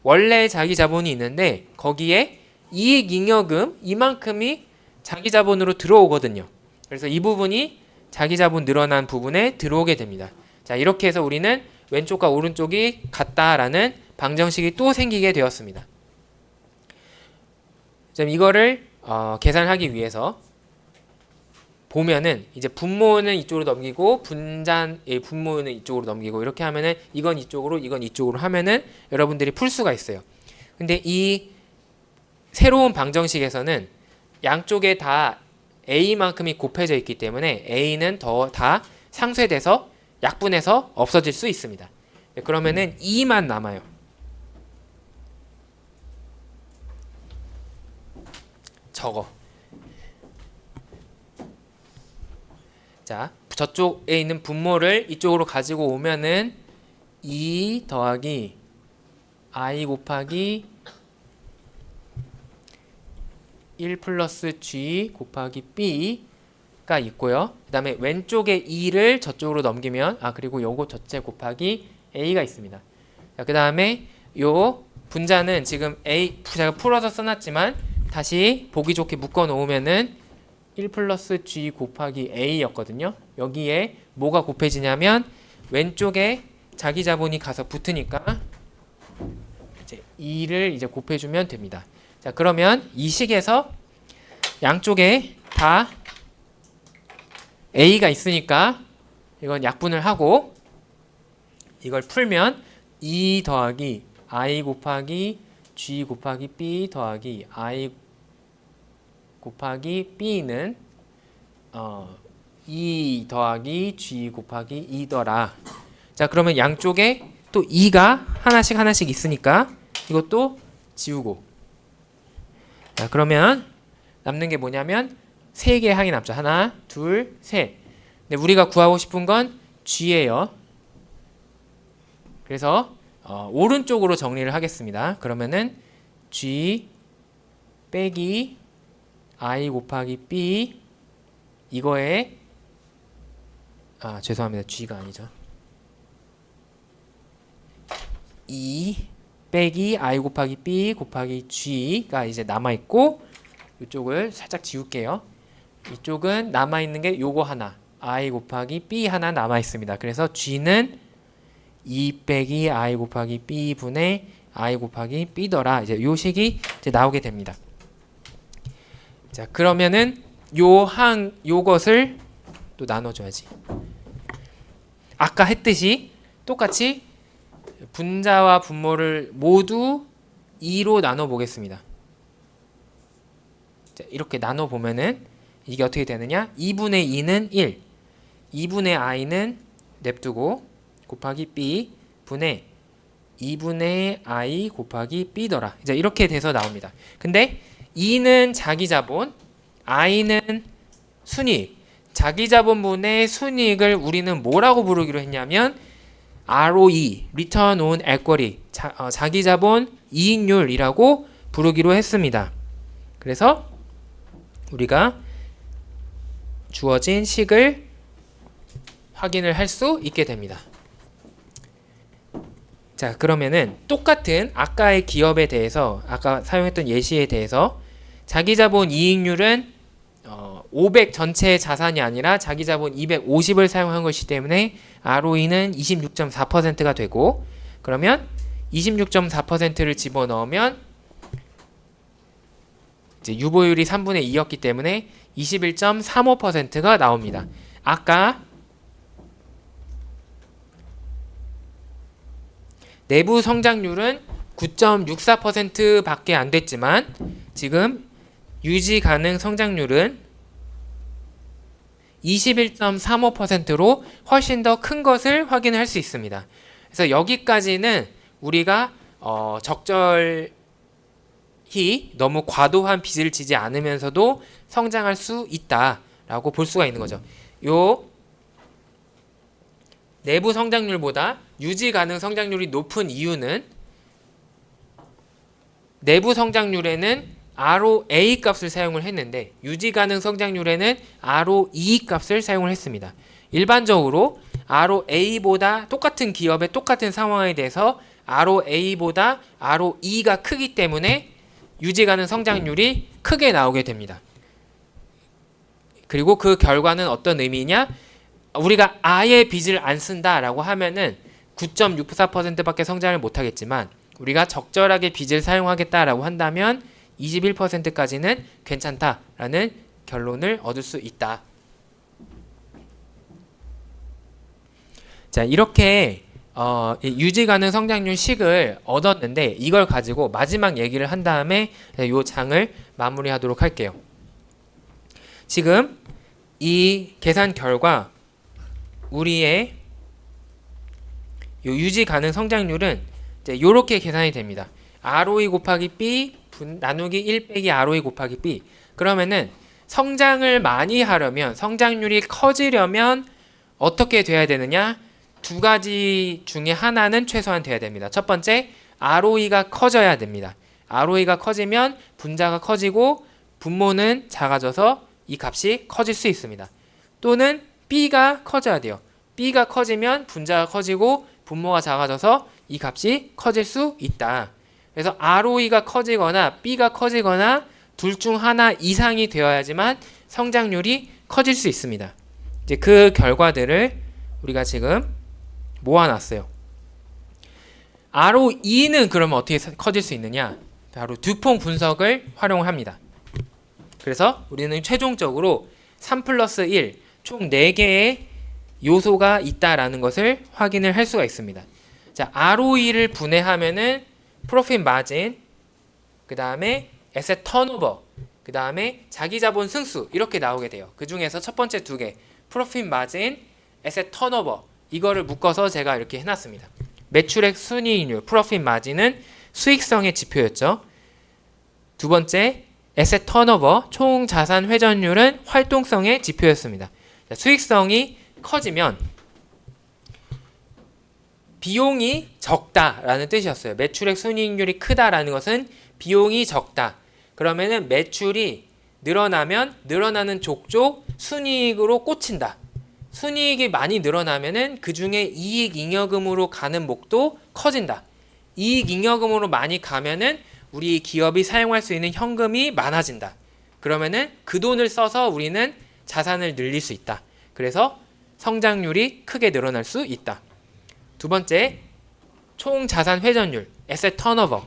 원래 자기자본이 있는데 거기에 이익잉여금 이만큼이 자기자본으로 들어오거든요. 그래서 이 부분이 자기자본 늘어난 부분에 들어오게 됩니다. 자, 이렇게 해서 우리는 왼쪽과 오른쪽이 같다라는 방정식이 또 생기게 되었습니다. 이거를 계산하기 위해서 보면은 이제 분모는 이쪽으로 넘기고 분모는 이쪽으로 넘기고 이렇게 하면은 이건 이쪽으로 하면은 여러분들이 풀 수가 있어요. 근데 이 새로운 방정식에서는 양쪽에 다 A만큼이 곱해져 있기 때문에 A는 다 상쇄돼서 약분해서 없어질 수 있습니다. 그러면은 2만 남아요. 저거. 자, 저쪽에 있는 분모를 이쪽으로 가지고 오면은 2 더하기 I 곱하기 1 플러스 G 곱하기 B 가 있고요. 그 다음에 왼쪽에 2를 저쪽으로 넘기면 그리고 요거 전체 곱하기 a가 있습니다. 그 다음에 요 분자는 지금 a 제가 풀어서 써놨지만 다시 보기 좋게 묶어 놓으면은 1 플러스 g 곱하기 a였거든요. 여기에 뭐가 곱해지냐면 왼쪽에 자기 자본이 가서 붙으니까 이제 2를 이제 곱해주면 됩니다. 자, 그러면 이 식에서 양쪽에 다 a가 있으니까 이건 약분을 하고 이걸 풀면 2 더하기 i 곱하기 g 곱하기 b 더하기 i 곱하기 b는 2 더하기 g 곱하기 2더라. 자, 그러면 양쪽에 또 2가 하나씩 있으니까 이것도 지우고. 자, 그러면 남는 게 뭐냐면 3개의 항이 남죠. 하나, 둘, 셋. 근데 우리가 구하고 싶은 건 g예요. 그래서 오른쪽으로 정리를 하겠습니다. 그러면은 g 빼기 i 곱하기 b 이거에 죄송합니다. g가 아니죠. 2 빼기 i 곱하기 b 곱하기 g가 이제 남아있고 이쪽을 살짝 지울게요. 이쪽은 남아있는 게 요거 하나 i 곱하기 b 하나 남아있습니다. 그래서 g는 2 빼기 i 곱하기 b 분의 i 곱하기 b더라. 이제 요 식이 이제 나오게 됩니다. 자, 그러면은 요것을 또 나눠줘야지. 아까 했듯이 똑같이 분자와 분모를 모두 2로 나눠 보겠습니다. 자, 이렇게 나눠 보면은 이게 어떻게 되느냐? 2분의 2는 1, 2분의 i는 냅두고 곱하기 b 분의 2분의 i 곱하기 b더라. 이제 이렇게 돼서 나옵니다. 근데 2는 자기 자본, i는 순이익. 자기 자본분의 순이익을 우리는 뭐라고 부르기로 했냐면 ROE, Return on Equity, 자기 자본 이익률이라고 부르기로 했습니다. 그래서 우리가 주어진 식을 확인을 할 수 있게 됩니다. 자, 그러면은 똑같은 아까의 기업에 대해서 아까 사용했던 예시에 대해서 자기자본 이익률은 500 전체 자산이 아니라 자기자본 250을 사용한 것이기 때문에 ROE는 26.4%가 되고, 그러면 26.4%를 집어넣으면 이제 유보율이 3분의 2였기 때문에 21.35%가 나옵니다. 아까 내부 성장률은 9.64% 밖에 안 됐지만 지금 유지 가능 성장률은 21.35%로 훨씬 더 큰 것을 확인할 수 있습니다. 그래서 여기까지는 우리가 적절히 너무 과도한 빚을 지지 않으면서도 성장할 수 있다라고 볼 수가 있는 거죠. 요 내부 성장률보다 유지 가능 성장률이 높은 이유는 내부 성장률에는 ROA 값을 사용을 했는데 유지 가능 성장률에는 ROE 값을 사용을 했습니다. 일반적으로 ROA보다 똑같은 기업의 똑같은 상황에 대해서 ROA보다 ROE가 크기 때문에 유지 가능 성장률이 크게 나오게 됩니다. 그리고 그 결과는 어떤 의미냐? 우리가 아예 빚을 안 쓴다라고 하면은 9.64%밖에 성장을 못하겠지만 우리가 적절하게 빚을 사용하겠다라고 한다면 21%까지는 괜찮다라는 결론을 얻을 수 있다. 자, 이렇게 유지 가능 성장률 식을 얻었는데 이걸 가지고 마지막 얘기를 한 다음에 이 장을 마무리하도록 할게요. 지금 이 계산 결과 우리의 요 유지 가능 성장률은 이렇게 계산이 됩니다. ROE 곱하기 B 나누기 1 빼기 ROE 곱하기 B. 그러면은 성장을 많이 하려면, 성장률이 커지려면 어떻게 돼야 되느냐? 두 가지 중에 하나는 최소한 돼야 됩니다. 첫 번째, ROE가 커져야 됩니다. ROE가 커지면 분자가 커지고 분모는 작아져서 이 값이 커질 수 있습니다. 또는 B가 커져야 돼요. B가 커지면 분자가 커지고 분모가 작아져서 이 값이 커질 수 있다. 그래서 ROE가 커지거나 B가 커지거나 둘 중 하나 이상이 되어야지만 성장률이 커질 수 있습니다. 이제 그 결과들을 우리가 지금 모아놨어요. ROE는 그러면 어떻게 커질 수 있느냐? 바로 듀퐁 분석을 활용합니다. 그래서 우리는 최종적으로 3 플러스 1, 총 4개의 요소가 있다라는 것을 확인을 할 수가 있습니다. 자, ROE를 분해하면은 프로핏 마진, 그 다음에 에셋 턴오버, 그 다음에 자기자본 승수 이렇게 나오게 돼요. 그 중에서 첫 번째 2개, 프로핏 마진, 에셋 턴오버 이거를 묶어서 제가 이렇게 해놨습니다. 매출액 순이익률, 프로핏 마진은 수익성의 지표였죠. 두 번째, 에셋 턴오버, 총 자산 회전율은 활동성의 지표였습니다. 자, 수익성이 커지면 비용이 적다라는 뜻이었어요. 매출액 순이익률이 크다라는 것은 비용이 적다. 그러면은 매출이 늘어나면 늘어나는 족족 순이익으로 꽂힌다. 순이익이 많이 늘어나면은 그 중에 이익 잉여금으로 가는 목도 커진다. 이익 잉여금으로 많이 가면은 우리 기업이 사용할 수 있는 현금이 많아진다. 그러면은 그 돈을 써서 우리는 자산을 늘릴 수 있다. 그래서 성장률이 크게 늘어날 수 있다. 두 번째, 총 자산 회전율, 에셋 턴오버.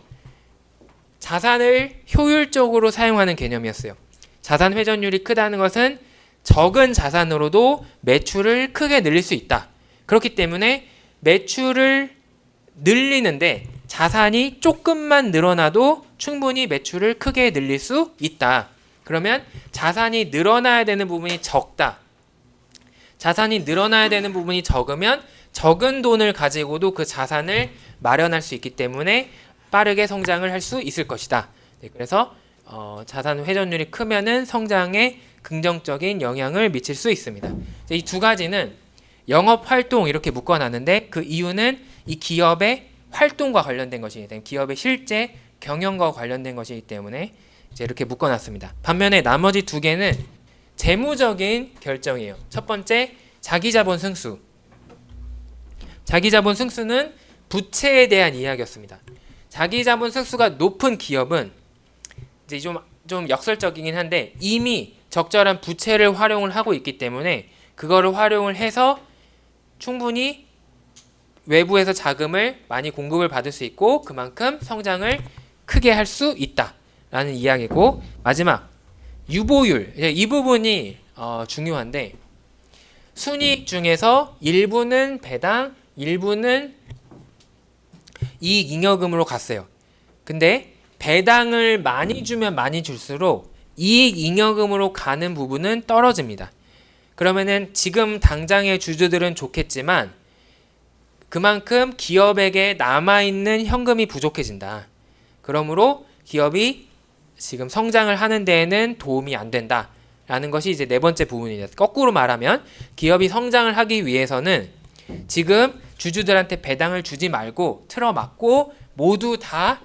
자산을 효율적으로 사용하는 개념이었어요. 자산 회전율이 크다는 것은 적은 자산으로도 매출을 크게 늘릴 수 있다. 그렇기 때문에 매출을 늘리는데 자산이 조금만 늘어나도 충분히 매출을 크게 늘릴 수 있다. 그러면 자산이 늘어나야 되는 부분이 적다. 자산이 늘어나야 되는 부분이 적으면 적은 돈을 가지고도 그 자산을 마련할 수 있기 때문에 빠르게 성장을 할 수 있을 것이다. 네, 그래서 자산 회전율이 크면은 성장에 긍정적인 영향을 미칠 수 있습니다. 이 두 가지는 영업 활동 이렇게 묶어놨는데 그 이유는 이 기업의 활동과 관련된 것이기 때문에 기업의 실제 경영과 관련된 것이기 때문에 이제 이렇게 묶어놨습니다. 반면에 나머지 2개는 재무적인 결정이에요. 첫 번째, 자기자본 승수. 자기자본 승수는 부채에 대한 이야기였습니다. 자기자본 승수가 높은 기업은 이제 좀 역설적이긴 한데 이미 적절한 부채를 활용을 하고 있기 때문에 그거를 활용을 해서 충분히 외부에서 자금을 많이 공급을 받을 수 있고 그만큼 성장을 크게 할 수 있다라는 이야기고, 마지막 유보율, 이 부분이 중요한데 순이익 중에서 일부는 배당, 일부는 이익 잉여금으로 갔어요. 근데 배당을 많이 주면 많이 줄수록 이익 잉여금으로 가는 부분은 떨어집니다. 그러면은 지금 당장의 주주들은 좋겠지만 그만큼 기업에게 남아있는 현금이 부족해진다. 그러므로 기업이 지금 성장을 하는 데에는 도움이 안 된다 라는 것이 이제 네 번째 부분입니다. 거꾸로 말하면 기업이 성장을 하기 위해서는 지금 주주들한테 배당을 주지 말고 틀어막고 모두 다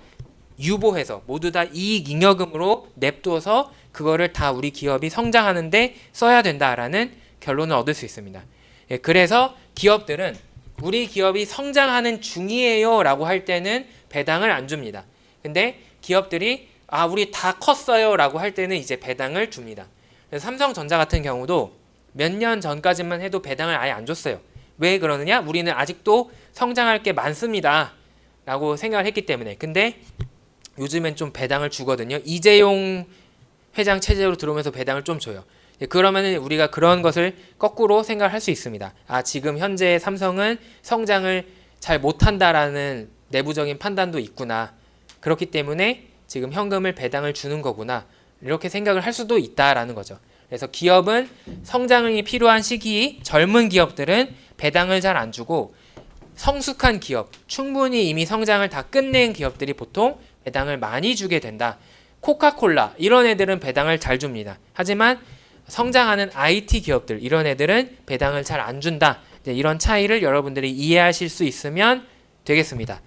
유보해서 모두 다 이익 잉여금으로 냅둬서 그거를 다 우리 기업이 성장하는데 써야 된다라는 결론을 얻을 수 있습니다. 예, 그래서 기업들은 우리 기업이 성장하는 중이에요 라고 할 때는 배당을 안 줍니다. 근데 기업들이 우리 다 컸어요 라고 할 때는 이제 배당을 줍니다. 그래서 삼성전자 같은 경우도 몇 년 전까지만 해도 배당을 아예 안 줬어요. 왜 그러느냐? 우리는 아직도 성장할 게 많습니다 라고 생각을 했기 때문에. 근데 요즘엔 좀 배당을 주거든요. 이재용 회장 체제로 들어오면서 배당을 좀 줘요. 그러면은 우리가 그런 것을 거꾸로 생각을 할 수 있습니다. 지금 현재 삼성은 성장을 잘 못한다라는 내부적인 판단도 있구나. 그렇기 때문에 지금 현금을 배당을 주는 거구나. 이렇게 생각을 할 수도 있다라는 거죠. 그래서 기업은 성장이 필요한 시기, 젊은 기업들은 배당을 잘 안 주고 성숙한 기업, 충분히 이미 성장을 다 끝낸 기업들이 보통 배당을 많이 주게 된다. 코카콜라 이런 애들은 배당을 잘 줍니다. 하지만 성장하는 IT 기업들 이런 애들은 배당을 잘 안 준다. 이런 차이를 여러분들이 이해하실 수 있으면 되겠습니다.